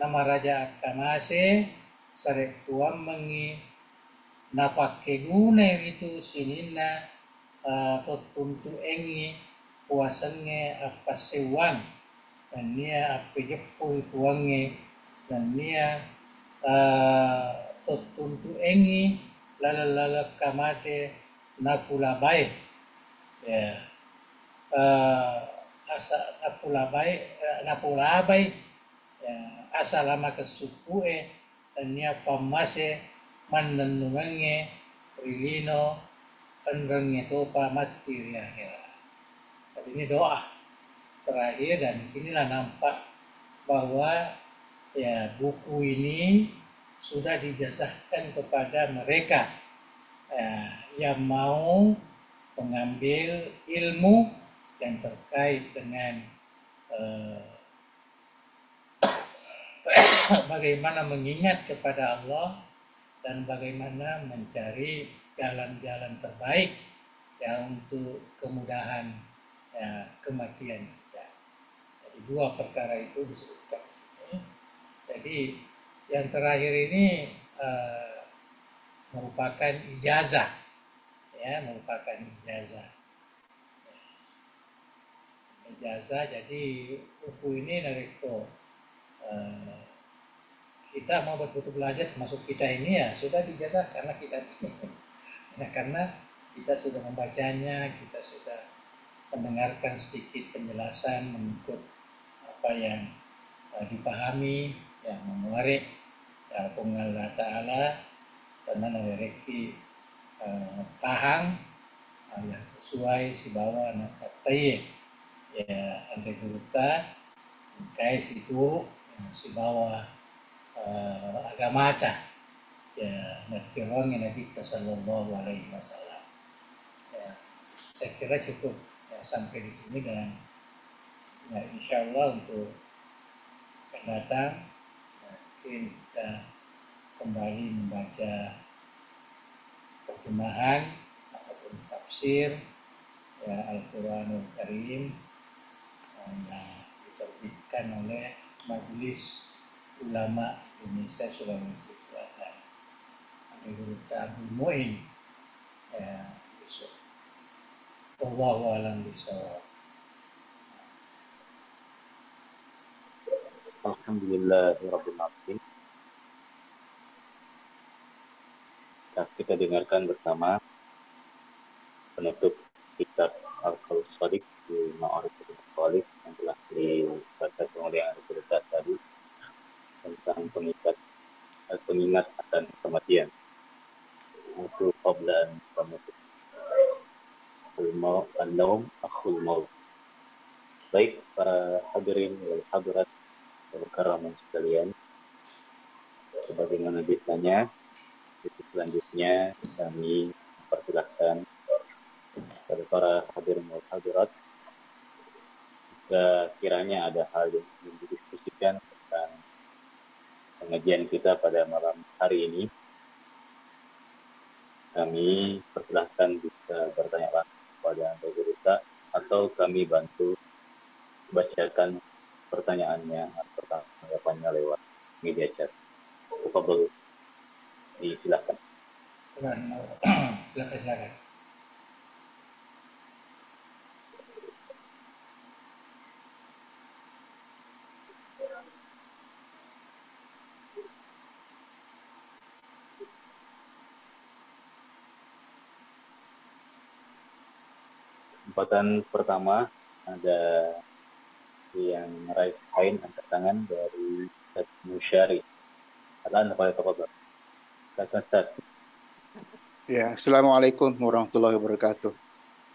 nama raja akamase sarek tuam mengi napake gune itu sinina totuntu engi puasenge apa sewang dan nia apa jepul tuange dan nia totuntu engi lala kamate napulabai ya asa napulabai ya asa lama kesupue dan nia pamase mandanungange rilino penrengnya topa mati riahera. Jadi ini doa terakhir dan disinilah nampak bahwa ya buku ini sudah dijazahkan kepada mereka yang mau mengambil ilmu yang terkait dengan bagaimana mengingat kepada Allah dan bagaimana mencari jalan-jalan terbaik ya untuk kemudahan ya, kematian kita. Jadi dua perkara itu disebutkan. Jadi yang terakhir ini merupakan ijazah, ya merupakan ijazah. Ijazah. Jadi buku ini nariko kita mau betul-betul belajar termasuk kita ini ya sudah dijazah karena kita ya, karena kita sudah membacanya, kita sudah mendengarkan sedikit penjelasan mengikut apa yang dipahami yang menarik ya Allah Ta'ala karena nawereki paham yang sesuai si bawa anak katai ya andai guruta kai situ si bawa agama ta ya nagtirong yang Nabi Sallallahu Alaihi Wasallam. Ya, saya kira cukup ya, sampai di sini dan ya, insya Allah untuk akan datang mungkin kita kembali membaca terjemahan ataupun tafsir ya, Al-Quranul Karim yang diterbitkan oleh Majelis Ulama Indonesia Sulawesi Selatan. Ada Guru Abdul Muin ya, besok. Wallahu a'lam bishawab. Alhamdulillahirabbil alamin. Kita dengarkan bersama penutup kitab Al-Qaulus Shadiq di Ma'arifatul Khaliq yang telah dibaca oleh yang Al tadi tentang pengingat akan kematian. Itu qabla penutup al-naum akhul maut. Baik para hadirin wal hadirat keramat sekalian, sebagaimana biasanya selanjutnya kami persilahkan kepada para hadirin wal hadirat jika kiranya ada hal yang ingin didiskusikan tentang pengajian kita pada malam hari ini, kami persilahkan bisa bertanya langsung kepada Guru atau kami bantu bacakan pertanyaannya atau tanggapannya lewat media chat. Tafadhol, disilakan. Silakan. Kesempatan pertama ada yang meraih kain angkat tangan dari Ustaz Musyari. Al-an tafadhol. Ustaz. Ya, Assalamualaikum warahmatullahi wabarakatuh.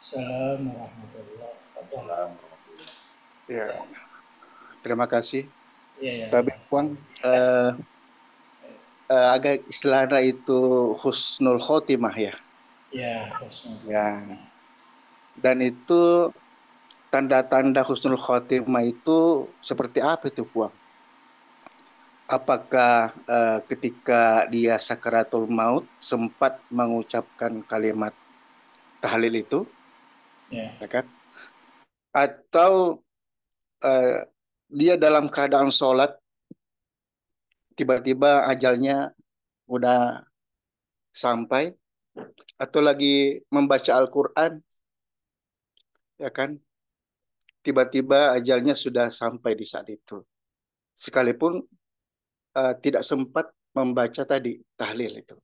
Assalamualaikum warahmatullahi wabarakatuh. Ya, terima kasih. Ya. Tapi Bang, agak istilahnya itu husnul khotimah ya. Ya, husnul khotimah. Ya. Dan itu tanda-tanda husnul khotimah itu seperti apa itu, Bang? Apakah ketika dia sakaratul maut sempat mengucapkan kalimat tahlil itu, ya kan? Atau dia dalam keadaan sholat tiba-tiba ajalnya udah sampai, atau lagi membaca Al-Quran, ya kan? Tiba-tiba ajalnya sudah sampai di saat itu, sekalipun tidak sempat membaca tadi tahlil itu.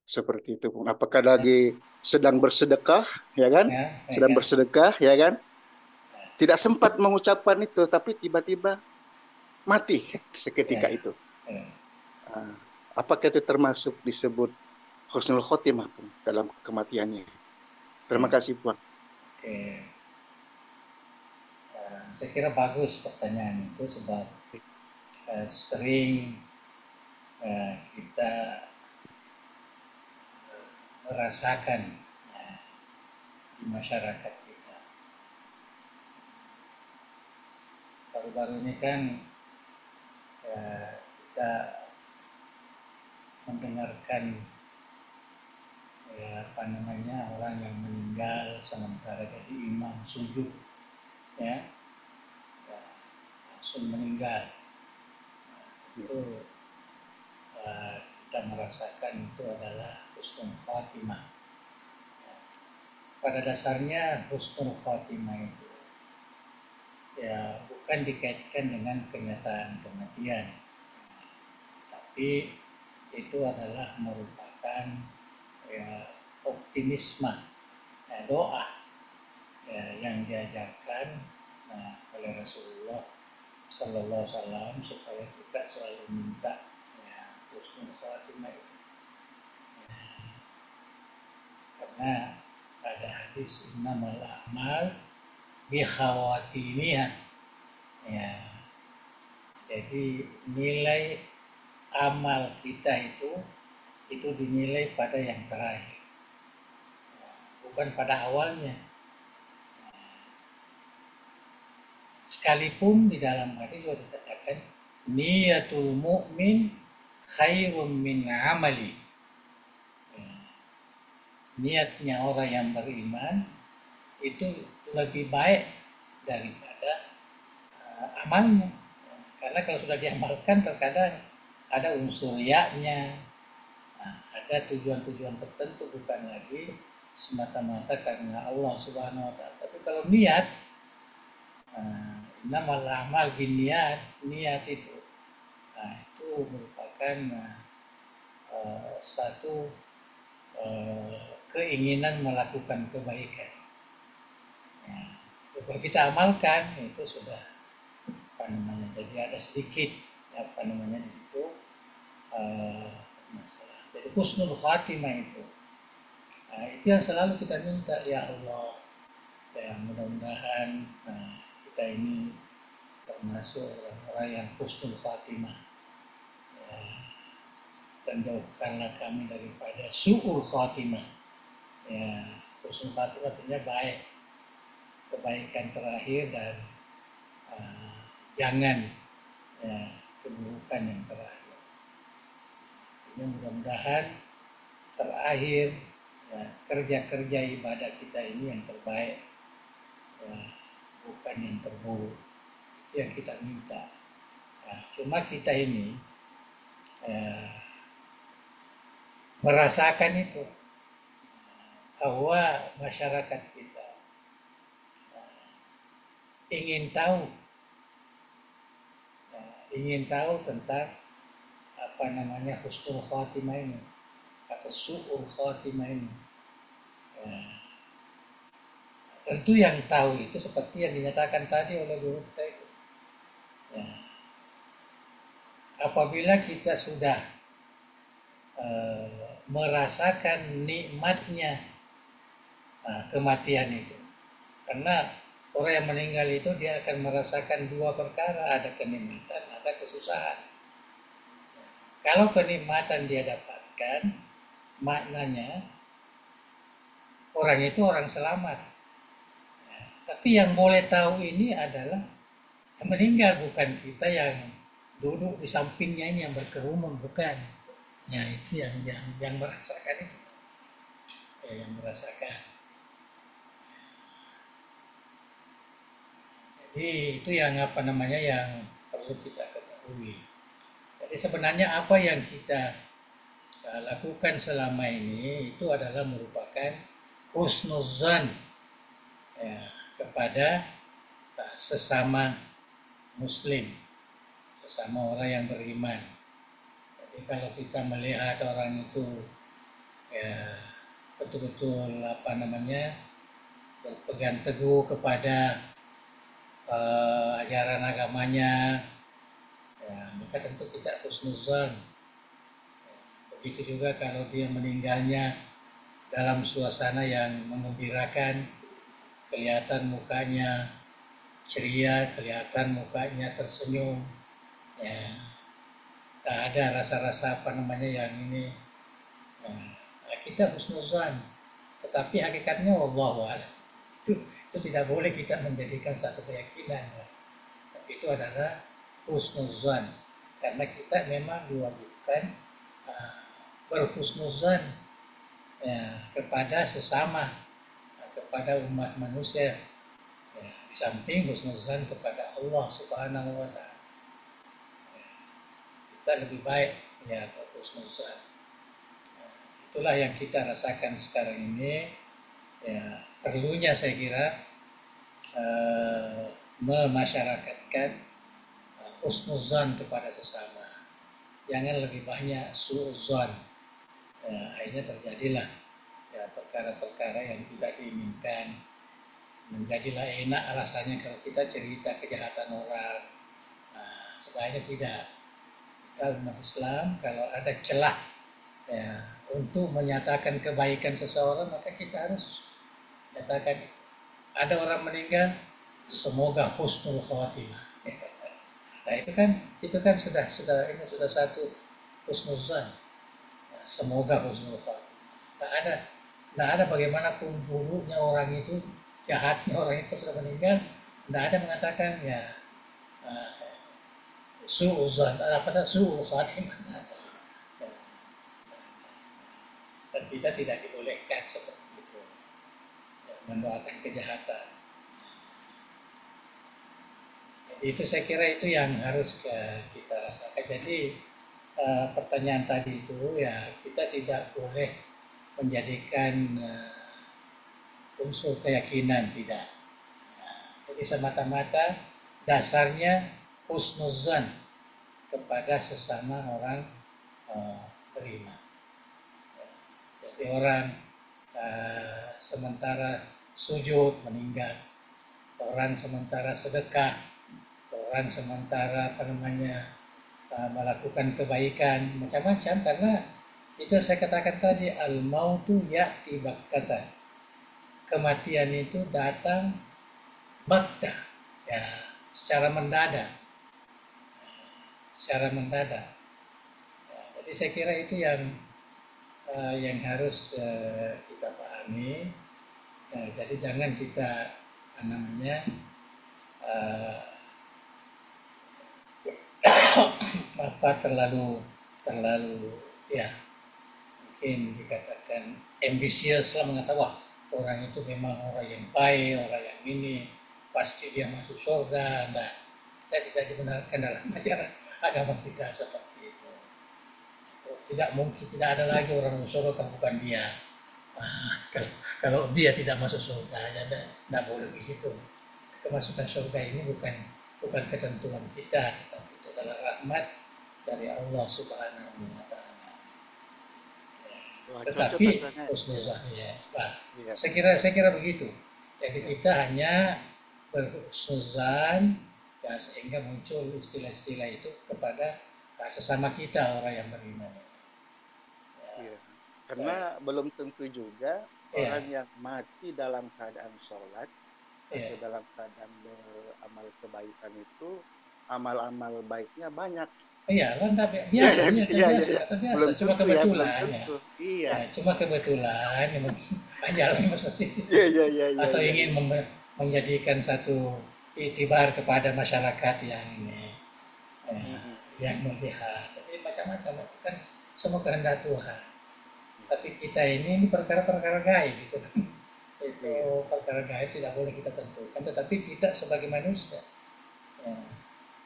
Seperti itu pun. Apakah lagi sedang bersedekah, ya kan? Sedang bersedekah, ya kan? Tidak sempat mengucapkan itu, tapi tiba-tiba mati seketika itu. Apakah itu termasuk disebut husnul khotimah pun dalam kematiannya? Terima kasih, Bang. Oke. Saya kira bagus pertanyaan itu sebab sering kita merasakan di masyarakat kita. Baru-baru ini kan kita mendengarkan orang yang meninggal sementara jadi imam sujud, langsung meninggal. Itu kita merasakan itu adalah husnul khatimah. Pada dasarnya husnul khatimah itu ya bukan dikaitkan dengan kenyataan kematian, tapi itu adalah merupakan optimisme, doa yang diajarkan oleh Rasulullah Sallallahu Alaihi Wasallam supaya kita selalu minta husnul khatimah itu. Karena ada hadis innamal a'mal bikhawatimiha. Ya, jadi nilai amal kita itu dinilai pada yang terakhir, bukan pada awalnya. Sekalipun di dalam hadis juga dikatakan niyatul mu'min khairum min amali. Niatnya orang yang beriman itu lebih baik daripada amalnya. Karena kalau sudah diamalkan terkadang ada unsur ya-nya, ada tujuan-tujuan tertentu, bukan lagi semata-mata karena Allah Subhanahu wa taala. Tapi kalau niat, innamal a'mal binniyat, niat itu itu merupakan satu keinginan melakukan kebaikan. Ya, kalau kita amalkan itu sudah jadi ada sedikit di situ masalah. Jadi husnul khatimah itu yang selalu kita minta, ya Allah, ya mudah-mudahan kita ini termasuk orang-orang yang husnul khatimah, ya, dan jauhkanlah kami daripada su'ul khatimah. Ya, husnul khatimah artinya baik, kebaikan terakhir, dan jangan keburukan yang terakhir. Ini mudah-mudahan terakhir kerja-kerja ibadah kita ini yang terbaik, bukan yang terburuk. Itu yang kita minta. Cuma kita ini merasakan itu, bahwa masyarakat kita ingin tahu tentang husnul khatimah ini atau su'ul khatimah ini. Tentu yang tahu itu seperti yang dinyatakan tadi oleh guru kita itu. Apabila kita sudah merasakan nikmatnya kematian itu, karena orang yang meninggal itu dia akan merasakan dua perkara, ada kenikmatan, ada kesusahan. Kalau kenikmatan dia dapatkan, maknanya orang itu orang selamat. Tapi yang boleh tahu ini adalah yang meninggal, bukan kita yang duduk di sampingnya ini yang berkerumun, bukan. Ya, itu yang merasakan itu. Yang merasakan. Jadi itu yang yang perlu kita ketahui. Jadi sebenarnya apa yang kita lakukan selama ini itu adalah merupakan husnuzan kepada sesama muslim, sesama orang yang beriman. Jadi kalau kita melihat orang itu betul-betul berpegang teguh kepada ajaran agamanya, maka tentu kita husnuzan. Begitu juga kalau dia meninggalnya dalam suasana yang mengembirakan, kelihatan mukanya ceria, kelihatan mukanya tersenyum, tak ada rasa-rasa yang ini, kita husnuzan. Tetapi hakikatnya wallahu a'lam, itu tidak boleh kita menjadikan satu keyakinan, tapi itu adalah husnuzan, karena kita memang diwajibkan berhusnuzan kepada sesama, kepada umat manusia, di samping husnuzan kepada Allah Subhanahu wa taala. Kita lebih baik berhusnuzan. Itulah yang kita rasakan sekarang ini. Perlunya saya kira memasyarakatkan husnuzan kepada sesama, jangan lebih banyak su'uzan. Akhirnya terjadilah perkara-perkara yang tidak diinginkan. Menjadilah enak rasanya kalau kita cerita kejahatan orang. Sebaiknya tidak. Kita umat Islam kalau ada celah untuk menyatakan kebaikan seseorang, maka kita harus nyatakan. Ada orang meninggal, semoga husnul khawatimah. Nah itu kan sudah satu husnuzan. Nah, semoga husnul khawatimah. Nggak ada bagaimanapun buruknya orang itu, jahatnya orang itu sudah meninggal, nggak ada mengatakan ya suuzan apa namanya suul khatimah. Dan kita tidak dibolehkan seperti itu, ya, mendoakan kejahatan. Jadi itu saya kira itu yang harus kita rasakan. Jadi pertanyaan tadi itu ya kita tidak boleh menjadikan unsur keyakinan, tidak. Jadi semata-mata dasarnya husnuzan kepada sesama orang beriman. Jadi orang sementara sujud meninggal, orang sementara sedekah, orang sementara melakukan kebaikan macam-macam, karena itu saya katakan tadi al-mautu ya'ti baktatan, kematian itu datang bakta, ya secara mendadak, Ya, jadi saya kira itu yang harus kita pahami. Jadi jangan kita terlalu ya mungkin dikatakan ambisius lah, mengatakan wah orang itu memang orang yang baik, orang yang ini pasti dia masuk surga. Nah, kita tidak dibenarkan dalam ajaran agama kita seperti itu. Tidak mungkin, tidak ada lagi orang masuk surga kalau bukan dia. Kalau dia tidak masuk surga, ya tidak boleh begitu. Kemasukan surga ini bukan ketentuan kita, tetapi itu adalah rahmat dari Allah Subhanahu wa Ta'ala. Tetapi husnuzan ya, saya kira begitu. Jadi kita hanya berhusnuzan ya, sehingga muncul istilah-istilah itu kepada sesama kita orang yang beriman. Ya. Karena belum tentu juga orang yang mati dalam keadaan sholat atau dalam keadaan beramal kebaikan itu amal-amal baiknya banyak. Iya, biasa. Cuma kebetulan cuma kebetulan ya, mungkin ajalnya masa sih. Atau ingin menjadikan satu itibar kepada masyarakat yang ini, yang melihat. Jadi macam-macam kan semua kehendak Tuhan. Tapi kita ini perkara-perkara gaib gitu kan. Itu perkara gaib tidak boleh kita tentukan. Tetapi kita sebagai manusia.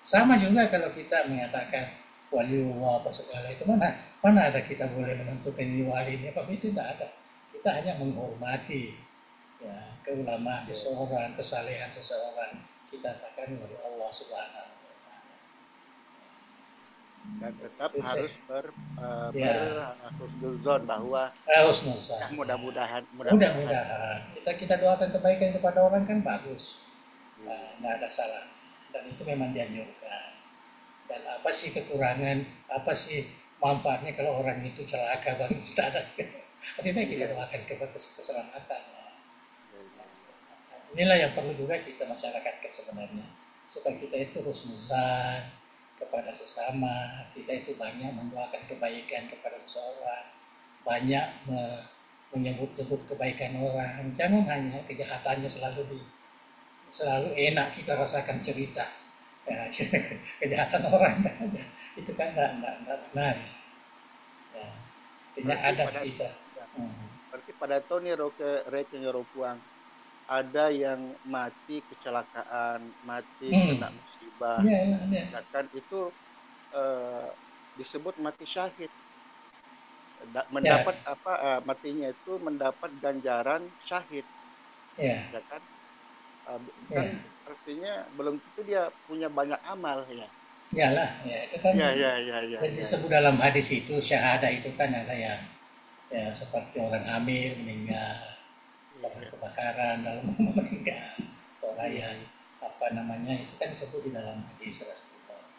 Sama juga kalau kita mengatakan waliullah apa segala itu, mana ada kita boleh menentukan ini wali ini apa, itu tidak ada. Kita hanya menghormati ya keulamaan seseorang, kesalehan seseorang, kita katakan wali Allah Subhanahu wa Ta'ala. Dan tetap harus berhusnuzon bahwa mudah-mudahan kita doakan kebaikan kepada orang kan bagus, nggak ada salah. Dan itu memang dianjurkan. Dan apa sih kekurangan, apa sih manfaatnya kalau orang itu celaka, bagi kita ada. Tapi baik kita doakan keselamatan. Inilah yang perlu juga kita masyarakatkan sebenarnya, supaya kita itu husnuzan kepada sesama, kita itu banyak mendoakan kebaikan kepada seseorang, banyak menyebut-nyebut kebaikan orang, jangan hanya kejahatannya selalu enak kita rasakan cerita ya, kejahatan orang itu kan tidak benar ya, tidak ada kita. Berarti pada tahun reken Eropuang ada yang mati kecelakaan, mati kena musibah, kan itu disebut mati syahid. Mendapat matinya itu mendapat ganjaran syahid, ya kan? Kan artinya belum tentu dia punya banyak amal ya. Iyalah, ya itu kan. Jadi disebut dalam hadis itu syahadah itu kan ada yang ya seperti orang hamil meninggal, orang kebakaran dalam meninggal, orang yang itu kan disebut di dalam hadis Rasulullah.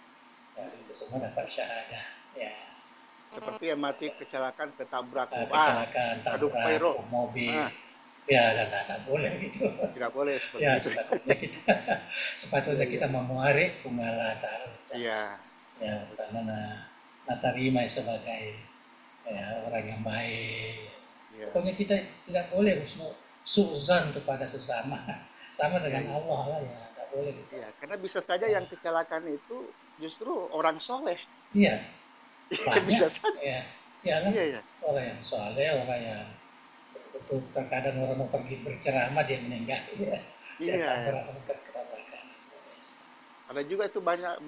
Ya, itu semua dapat syahadah. Ya. Seperti yang mati kecelakaan ketabrak tabrak mobil. Ya, dan tidak boleh gitu. Tidak boleh seperti Ya, itu. Iya, sepatutnya iya. kita memuari pungala ta'ala. Iya. Ya, karena terima sebagai ya, orang yang baik. Iya. Pokoknya kita tidak boleh suzan kepada sesama. Sama Iya, dengan iya. Allah lah ya, tidak boleh kita. Iya, karena bisa saja Ya, yang kecelakaan itu justru orang soleh. iya, Iya, banyak bisa saja. ya. Ya kan, Iya, iya. orang yang soleh, orang yang betul-betul terkadang orang mau pergi berceramah dia meninggal ya. Dia Iya, iya. tabrak ketabrakan. Ada juga itu banyak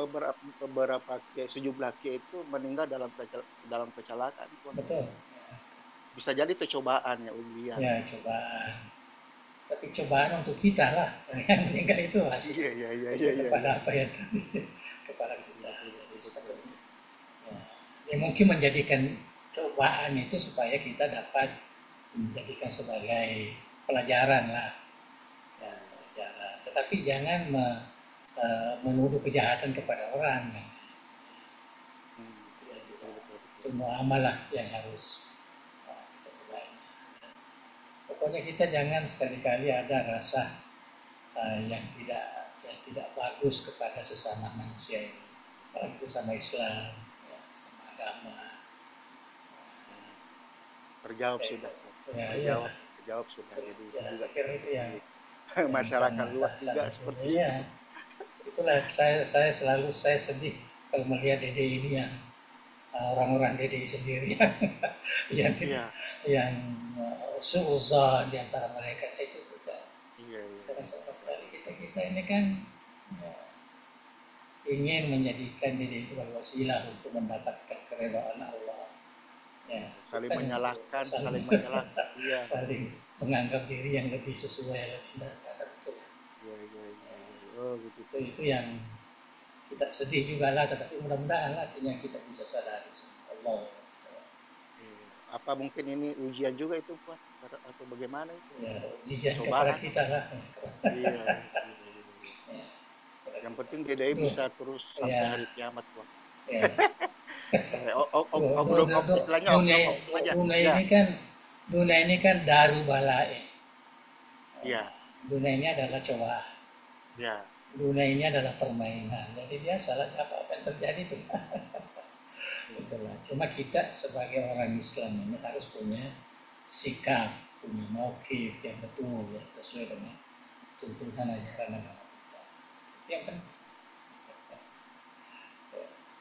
beberapa kiai, sejumlah kiai itu meninggal dalam kecelakaan, Bang. Betul. Bisa jadi itu cobaan ya, ujian. Ya, cobaan. Tapi cobaan untuk kita lah. Yang meninggal itu masih Iya, iya, iya, itu iya, iya, iya. kepada apa yang kepada kita. Betul, Jadi betul, betul. sepatutnya. Ya, ya mungkin menjadikan cobaan itu supaya kita dapat menjadikan sebagai pelajaran lah. Ya, pelajaran. Tetapi jangan menuduh kejahatan kepada orang. Ya. Ya, Betul, betul, betul. itu muamalah yang harus kita sebaiknya. Pokoknya kita jangan sekali-kali ada rasa yang tidak bagus kepada sesama manusia ini, apalagi sesama Islam, ya, sesama agama. Terjawab Kayak sudah, itu. Bang. Ya, Terjawab, iyalah. terjawab sudah. Jadi itu Ya, juga saya kira itu di yang masyarakat sangat luas juga sangat seperti itu. ya. Itulah saya sedih kalau melihat Dede ini yang orang-orang Dede sendiri yang tidak Iya, yang suuzon di antara mereka itu tidak. iya, iya, Saya iya. rasa sekali kita ini kan ya, ingin menjadikan diri itu sebagai wasilah untuk mendapatkan keridhaan Allah. Ya, Saling bukan untuk menyalahkan, saling saling menyalahkan. Iya, saling menganggap diri yang lebih sesuai lebih tidak betul. iya, iya, iya, iya. Oh, begitu. Itu yang kita sedih juga lah, tetapi mudah-mudahan lah artinya kita bisa sadari Allah. Iya. Apa mungkin ini ujian juga itu, Pak? Atau bagaimana itu? Ya, ujian kepada Cobaan. kita lah. Iya, iya, iya, iya. Ya, Yang penting DDI bisa terus sampai ya, hari kiamat, Bang. ya. Istilahnya Dunia, oknum aja. dunia Ya, ini kan dunia ini kan daru balai. iya, Dunia ini adalah cobaan. iya. Dunia ini adalah permainan. Jadi biasalah apa-apa yang terjadi itu. Itulah. Cuma kita sebagai orang Islam ini harus punya sikap, punya mauqif yang betul, yang sesuai dengan tuntunan ajaran agama kita. Itu yang penting.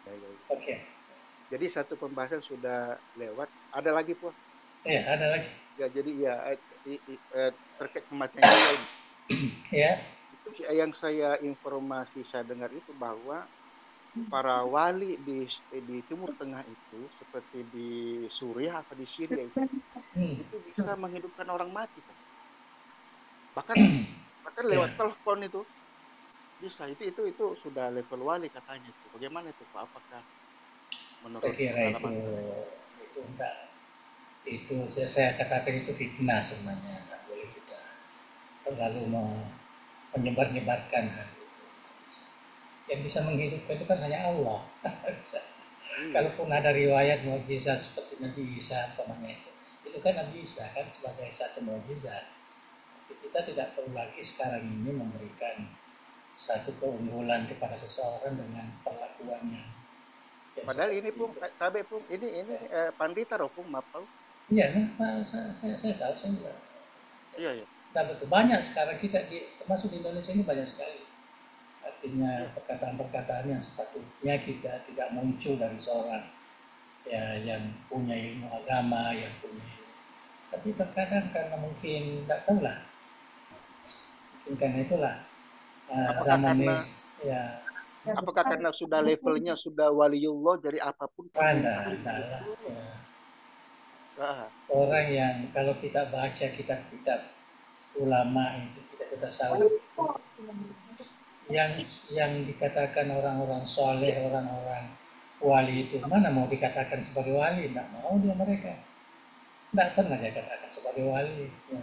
Iya, iya. Oke. Jadi satu pembahasan sudah lewat. Ada lagi, Pak? Ada lagi. Ya, jadi ya terkait kematian juga ini. Ya. Itu yang saya dengar itu bahwa para wali di Timur Tengah itu seperti di Suriah atau di Syria itu bisa menghidupkan orang mati, Pak. Bahkan lewat telepon itu bisa. Itu sudah level wali katanya itu. Bagaimana itu, Pak? Apakah menurut Saya kira pengalaman? itu enggak. Itu saya katakan itu fitnah sebenarnya. Enggak boleh kita terlalu menyebar-nyebarkan hal itu. Yang bisa menghidupkan itu kan hanya Allah. Kalaupun ada riwayat mukjizat seperti Nabi Isa itu kan Nabi Isa kan sebagai satu mukjizat. Tapi kita tidak perlu lagi sekarang ini memberikan satu keunggulan kepada seseorang dengan perlakuannya. Padahal ini pun tabe pun ini pandita roh pun maaf tahu. Iya, saya tahu saya juga. Iya, iya. Nah, betul banyak sekarang kita termasuk di Indonesia ini banyak sekali. Artinya perkataan-perkataan yang sepatutnya kita tidak muncul dari seorang ya yang punya ilmu agama, yang punya ilmu. Tapi terkadang karena mungkin tidak tahu lah, mungkin karena itulah zaman ini ya. Apakah karena sudah levelnya sudah waliullah jadi apapun permintaan Adalah itu? Ya. Orang yang kalau kita baca kitab-kitab ulama itu kita tahu yang dikatakan orang-orang soleh, orang-orang wali itu mana mau dikatakan sebagai wali? Tidak mau dia mereka. Tidak pernah dia katakan sebagai wali. Ya,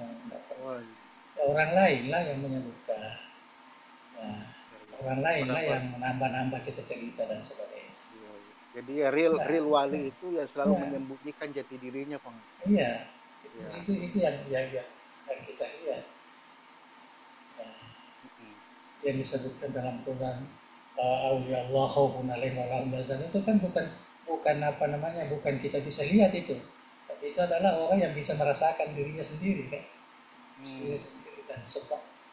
orang lain lah yang menyebutkan. Ya, orang lain lah yang menambah-nambah cerita-cerita dan sebagainya. Jadi real wali itu yang selalu menyembunyikan jati dirinya, Bang. Iya. Itu yang kita ya, yang disebutkan dalam Quran, aulia Allah khaufun alaihim wa lahum yahzanun, itu kan bukan apa namanya, bukan kita bisa lihat itu, tapi itu adalah orang yang bisa merasakan dirinya sendiri kan. Dirinya sendiri. Dan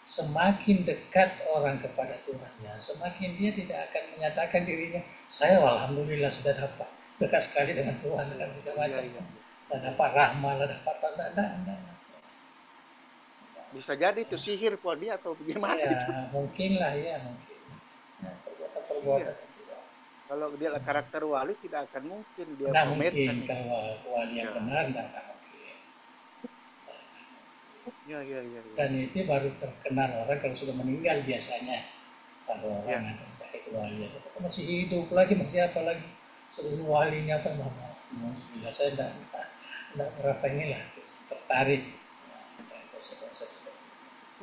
semakin dekat orang kepada Tuhan, ya semakin dia tidak akan menyatakan dirinya, saya alhamdulillah sudah dapat dekat sekali dengan Tuhan, dengan macam-macam, dan dapat rahmat, dapat enggak. Bisa jadi itu sihir buat dia atau bagaimana Ya itu. mungkin lah, ya mungkin. Nah, perbuatan tidak. Kalau dia karakter wali tidak akan mungkin dia Nggak mungkin pamerkan itu. kalau wali yang benar, nggak mungkin. Ya. Dan itu baru terkenal orang kalau sudah meninggal biasanya. Kalau orang ada pakai wali, atau masih hidup lagi, masih apa lagi, sudah walinya apa mana? Alhamdulillah, saya enggak berapa inilah tertarik.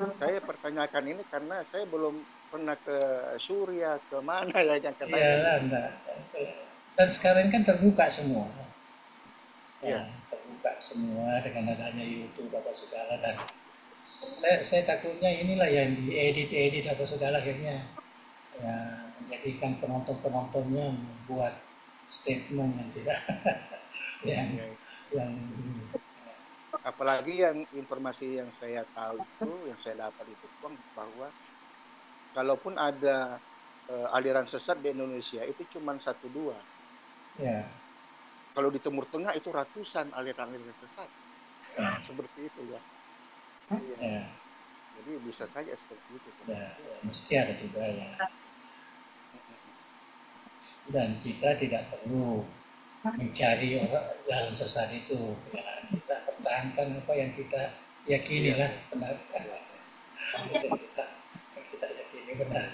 Saya pertanyakan ini karena saya belum pernah ke Suriah, ke mana ya yang katanya. Iyalah, enggak. Dan sekarang kan terbuka semua. Ya, terbuka semua dengan adanya YouTube apa segala, dan saya takutnya inilah yang diedit apa segala, akhirnya ya menjadikan penontonnya membuat statement yang tidak yang apalagi yang informasi yang saya tahu itu, yang saya dapat itu bahwa kalaupun ada aliran sesat di Indonesia itu cuma 1-2. ya. Kalau di Timur Tengah itu ratusan aliran-aliran sesat. Seperti itu ya. Ya. Jadi bisa saja seperti itu. Ya, mesti ada juga ya. Dan kita tidak perlu mencari jalan sesat itu. Ya, kita pertahankan apa yang kita yakini lah benar. Kita yakini benar.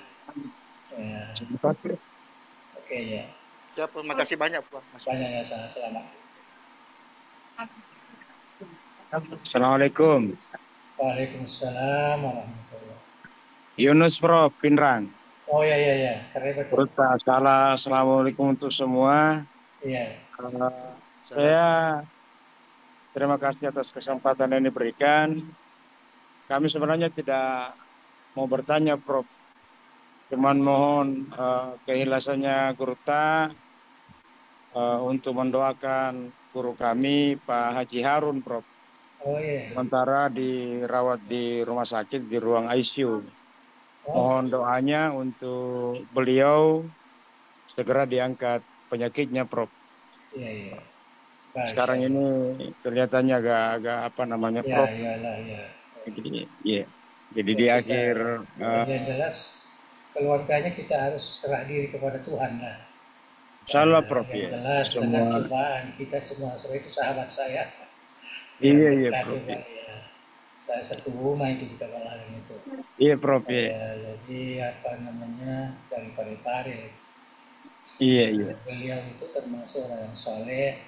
Ya. Oke ya. Ya, terima kasih banyak Pak. Banyak ya, selamat. Assalamualaikum. Waalaikumsalam warahmatullahi. Yunus Prof, Pinrang. Oh ya, keren betul. Assalamualaikum untuk semua. Iya. Saya terima kasih atas kesempatan yang diberikan. Kami sebenarnya tidak mau bertanya, Prof. Cuman mohon keikhlasannya Guru Ta untuk mendoakan guru kami Pak Haji Harun, Prof. Oh iya. Sementara dirawat di rumah sakit di ruang ICU. Mohon doanya untuk beliau segera diangkat penyakitnya, Prof. Iya. Sekarang ini kelihatannya agak apa namanya, ya, Prof. Iya. Jadi di akhir yang jelas keluarganya kita harus serah diri kepada Tuhan lah. Salah, Prof. Yang jelas semua dengan cobaan kita semua itu sahabat saya. Iya, Prof. Ya. Saya satu rumah itu kita Balaling itu. Iya, Prof. Jadi apa namanya, dari Parepare. Iya. Beliau itu termasuk orang yang soleh.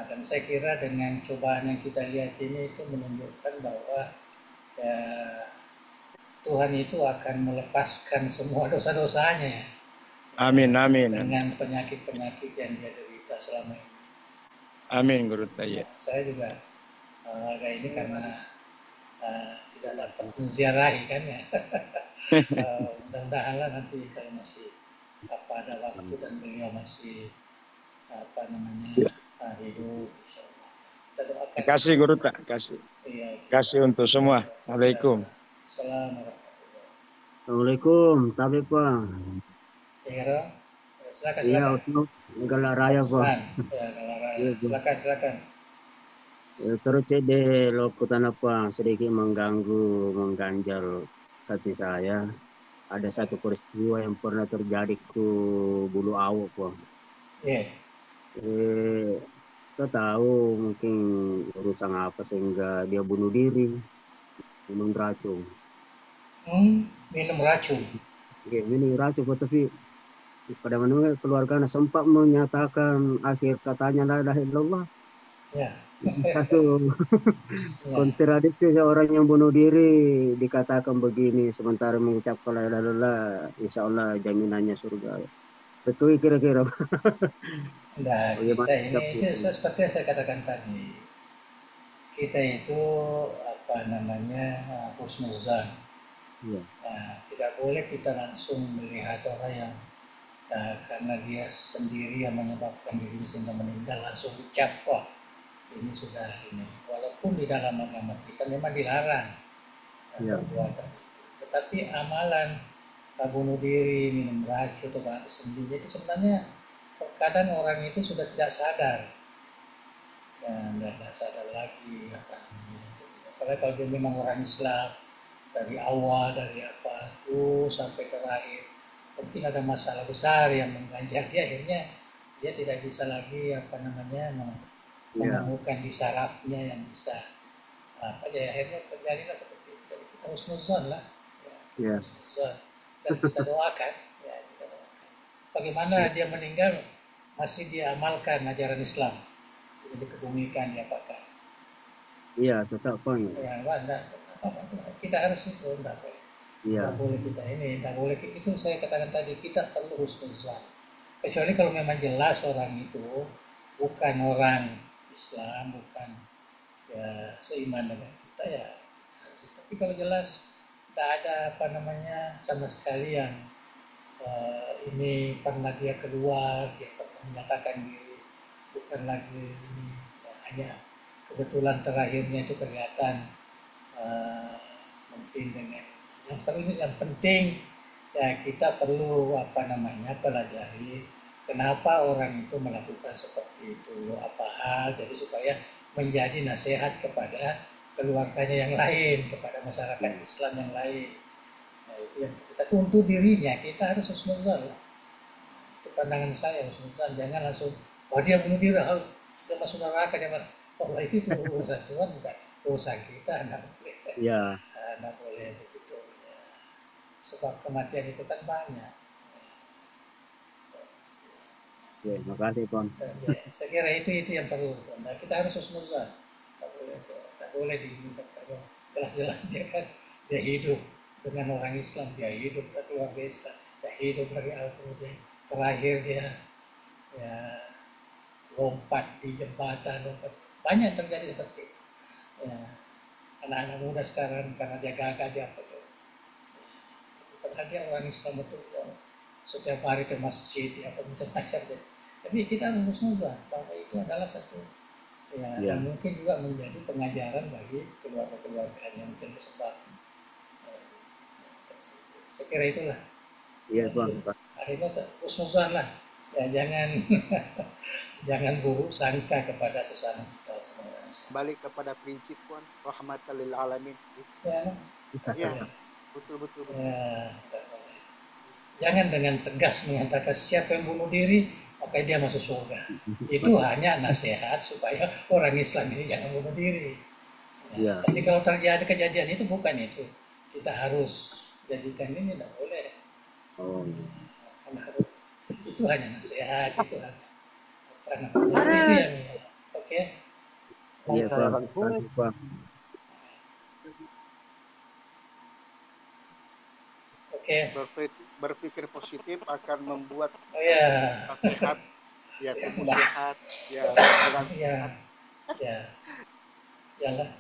Dan saya kira dengan cobaan yang kita lihat ini itu menunjukkan bahwa ya, Tuhan itu akan melepaskan semua dosa-dosanya. Amin. Dengan penyakit-penyakit yang dia derita selama ini. Amin, Guru Taya. Saya juga kayak ini karena tidak dapat menziarahi kan ya. Mudah-mudahan nanti kalau masih ada waktu dan beliau masih hidup, insyaallah. Kita doakan. Terima kasih Guru Tak. Kasih untuk semua. Waalaikumsalam. Assalamualaikum, tapi Pak. Silakan. Iya, untuk Galak Raya Pak. Ya, Galak Raya. Silakan. Terus deh lokutan apa sedikit mengganjal hati saya. Ada satu peristiwa yang pernah terjadi ke Bulu Awu Pak. Kita tahu mungkin urusan apa sehingga dia bunuh diri, minum racun. Minum racun. Minum racun, tapi pada mana keluarga sempat menyatakan akhir katanya la ilaha illallah. Ya. Satu kontradiksi, seorang yang bunuh diri dikatakan begini sementara mengucapkan la ilaha illallah, insya Allah jaminannya surga. Betul kira-kira. Nah, kita ini itu seperti yang saya katakan tadi. Kita itu husnuzan. Iya. Tidak boleh kita langsung melihat orang yang karena dia sendiri yang menyebabkan dirinya sehingga meninggal langsung ucap, wah ini sudah ini. Walaupun di dalam agama kita memang dilarang perbuatan itu. Tetapi amalan bunuh diri, minum racun atau bahan sendiri itu sebenarnya terkadang orang itu sudah tidak sadar dan tidak sadar lagi apa namanya. Apalagi kalau dia memang orang Islam dari awal dari apa sampai terakhir mungkin ada masalah besar yang mengganjal dia, akhirnya dia tidak bisa lagi menemukan di sarafnya yang bisa akhirnya terjadilah seperti itu. Jadi kita husnuzon lah, husnuzon, dan kita doakan, bagaimana dia meninggal masih diamalkan ajaran Islam, jadi kebumikan diapakan. Iya, tetap Bang. Ya, kita harus itu tidak boleh. Tidak boleh kita ini, tidak boleh itu saya katakan tadi, kita perlu husnuzan. Kecuali kalau memang jelas orang itu bukan orang Islam, bukan seiman dengan kita ya. Tapi kalau jelas tidak ada sama sekali yang ini pernah dia keluar, dia pernah menyatakan diri, bukan lagi ini hanya kebetulan terakhirnya itu kelihatan mungkin dengan yang penting ya kita perlu pelajari kenapa orang itu melakukan seperti itu, apa hal, jadi supaya menjadi nasihat kepada keluarganya yang lain, kepada masyarakat Islam yang lain. Nah, itu yang kita untuk dirinya kita harus husnuzan. Itu pandangan saya, husnuzan, jangan langsung dia bunuh diri, dia masuk neraka, dia itu urusan Tuhan, bukan urusan kita. Anak boleh begitu ya. Sebab kematian itu kan banyak. Ya, makasih Bang. Ya, saya kira itu yang perlu. Nah, kita harus husnuzan. Tak boleh jelas-jelas dia kan dia hidup dengan orang Islam, dia hidup dengan keluarga Islam, dia hidup dari Al-Quran, terakhir dia ya lompat di jembatan, banyak terjadi seperti itu. Ya, anak-anak muda sekarang karena dia gagal dia padahal dia orang Islam betul, setiap hari ke masjid atau macam-macam. Tapi kita harus husnuzan bahwa itu adalah satu yang mungkin juga menjadi pengajaran bagi keluarga-keluarga yang mungkin sebab saya kira itulah. Iya Bang. Akhirnya husnuzan lah. Ya jangan buruk sangka kepada sesama kita semua. Balik kepada prinsip Tuhan, rahmatan lil alamin. Ya. Betul. Ya, jangan dengan tegas mengatakan siapa yang bunuh diri maka dia masuk surga. Itu hanya nasihat supaya orang Islam ini jangan bunuh diri. Ya. Tapi kalau terjadi kejadian itu bukan itu, kita harus jadikan ini tidak boleh. Itu hanya nasihat, itu hanya itu yang oke. Iya Bang. Oke. Berpikir positif akan membuat sehat, tubuh sehat, Yalah.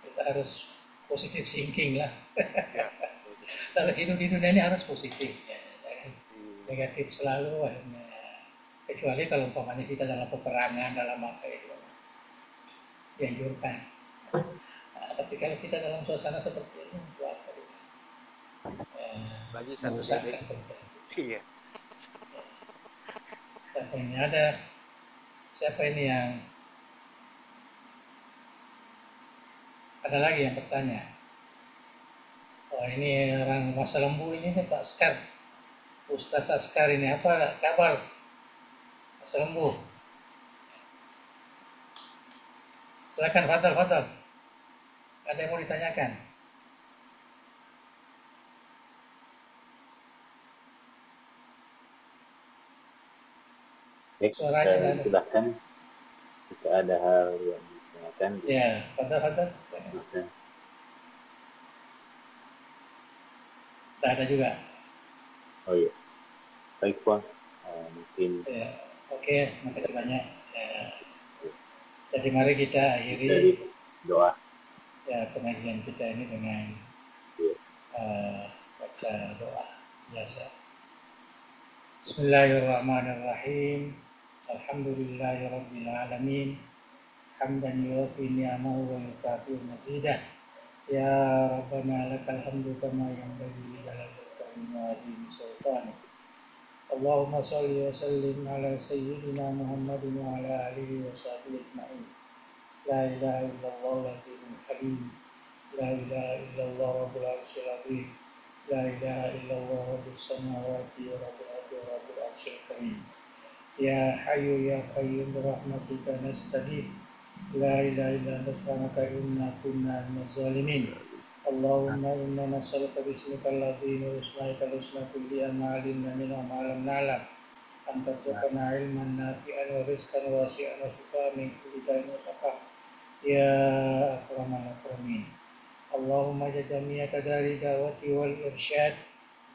Kita harus positif thinking lah. Kalau hidup di dunia ini harus positif, jangan negatif selalu. Kecuali kalau umpamanya kita dalam peperangan, dalam apa itu dianjurkan. Tapi kalau kita dalam suasana seperti ini, buat bagi satu iya. Siapa ini yang ada lagi yang bertanya? Oh ini orang Masa Lembu ini Pak Askar, Ustaz Askar ini apa kabar Masa Lembu? Silakan Fadal. Ada yang mau ditanyakan? Suaranya silahkan jika ada hal yang ditanyakan. Ya, Fadal. Tak ada juga. Oh iya, baik Bang. Mungkin. Oke, makasih banyak. Jadi mari kita akhiri doa. Ya, pengajian kita ini dengan baca doa biasa. Bismillahirrahmanirrahim. Alhamdulillahirabbil alamin. Hamdan yuwafi ni'amahu wa yukafi mazidah. Ya Rabbana lakal hamdu kama yanbaghi li jalali wajhika wa azimi sultanik. Allahumma shalli wa sallim ala sayyidina Muhammadin wa ala alihi wa sahbihi ajma'in. La ilaha illallah al-azizul halim. La ilaha illallah rabbul arsyil azim. La ilaha illallah rabbus samawati wa rabbul ardi wa rabbul arsyil karim. Ya hayyu ya qayyum birahmatika nastaghith. La ilaha illa anta subhanaka inna kunna minaz zalimin. Allahumma inna nas'aluka bismika al-azim wa isma'ika al-husna kulli ma 'alimna minhu wa ma lam na'lam. Anta tarzuqna 'ilman nafi'an wa rizqan wasi'an wa shifaan min kulli da'in wa shaqaq. Ya akramal akramin. Allahumma jami'ata dari da'wati wal irsyad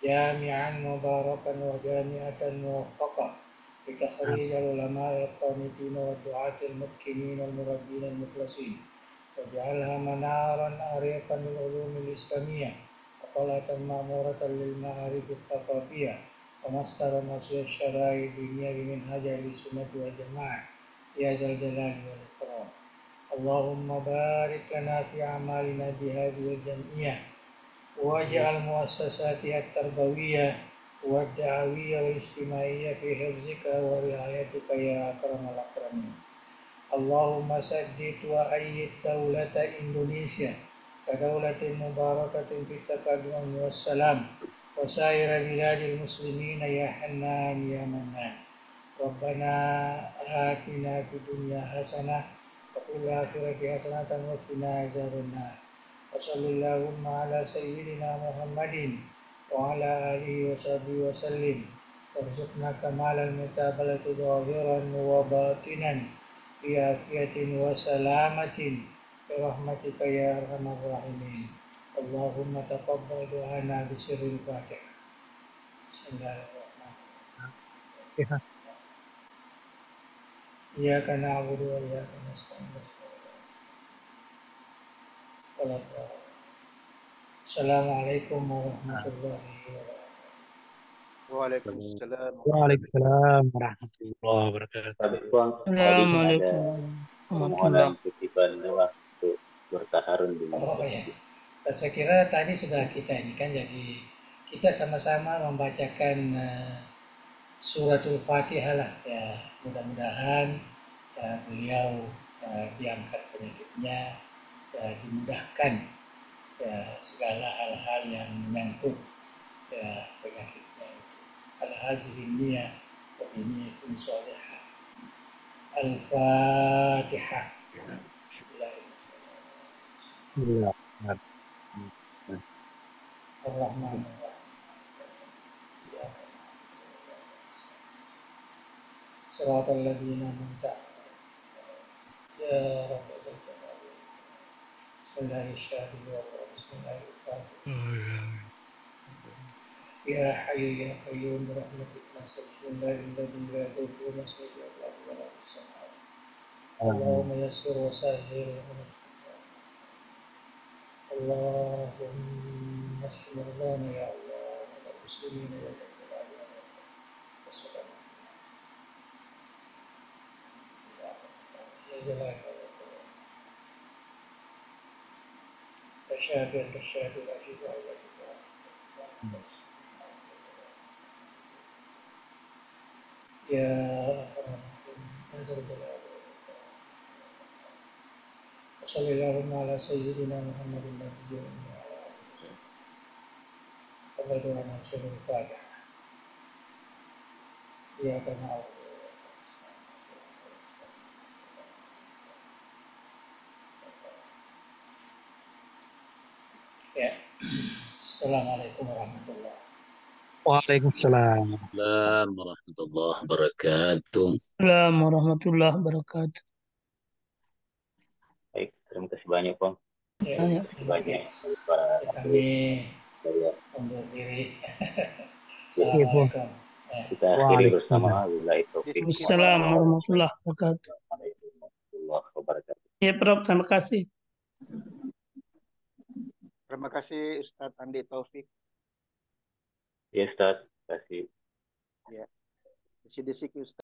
jami'an mubarakan wa jami'atan muwaffaqah. بتخريج العلماء القانتين والدعاة المتقنين المربين المخلصين واجعلها منارا أريقا للعلوم الإسلامية وقلعة مأمورة للمعارف الثقافية ومصدرا نصير الشرائع الدينية بمنهج أهل السنة والجماعة يا ذا الجلال والإكرام. اللهم بارك لنا في أعمالنا بهذه الجمعية واجعل مؤسساتها التربوية والدعوية والاجتماعية في حفظك ورعايتك يا أكرم الأكرمين. اللهم سدد وأيد دولة إندونيسيا كدولة مباركة في التقدم والسلام وسائر بلاد المسلمين يا حنان يا منان. ربنا آتنا في الدنيا حسنة وفي الآخرة حسنة وقنا عذاب النار. وصلى اللهم على سيدنا محمد وعلى آله وصحبه وسلم وارزقنا كمال المتابعة ظاهرا وباطنا في عافية وسلامة برحمتك يا أرحم الراحمين. اللهم تقبل دعانا بسر الفاتحة. بسم الله الرحمن الرحيم. إياك نعبد وإياك نستعين. Assalamualaikum warahmatullahi wabarakatuh. Waalaikumsalam. Waalaikumsalam warahmatullahi wabarakatuh. Tadi Bang, tadi kan ada permohonan kutipan doa untuk bertaharun di ya. Saya kira tadi sudah kita ini kan, jadi kita sama-sama membacakan suratul Fatihah lah ya. Mudah-mudahan beliau diangkat penyakitnya, dimudahkan ya segala hal-hal yang menyangkut ya penyakitnya itu. Al-hazriniyah wa biniyatun sholihah. Al-Fatihah. Ar-Rahmanir-Rahim. Shiratal ladzina an'amta 'alaihim. Ya Rabbal Bismillahirrahmanirrahim. Ya Hayyu ya Qayyum birahmatika Allahumma yassir wa sahhil. Allahumma ashfi marḍana ya Allah wa muslimin ya Rabbal Tasyahadu tasyahadu la ilaha illallah. Ya Sallallahu ala sayyidina Muhammadin nabiyyin wa ala alihi wa sahbihi. Ya kana ya. Assalamualaikum warahmatullahi wabarakatuh. Waalaikumsalam. Assalamualaikum warahmatullahi wabarakatuh. Assalamualaikum warahmatullahi wabarakatuh. Baik, terima kasih banyak Bang. Ya, terima kasih banyak para kami undur diri. Assalamualaikum. Kita akhiri bersama wabillahi taufiq. Assalamualaikum warahmatullahi wabarakatuh. Assalamualaikum warahmatullahi wabarakatuh. Ya, Prof, terima kasih. Terima kasih Ustadz Andi Taufik. Ya Ustaz, terima kasih. Ya, desi-desi Ustadz.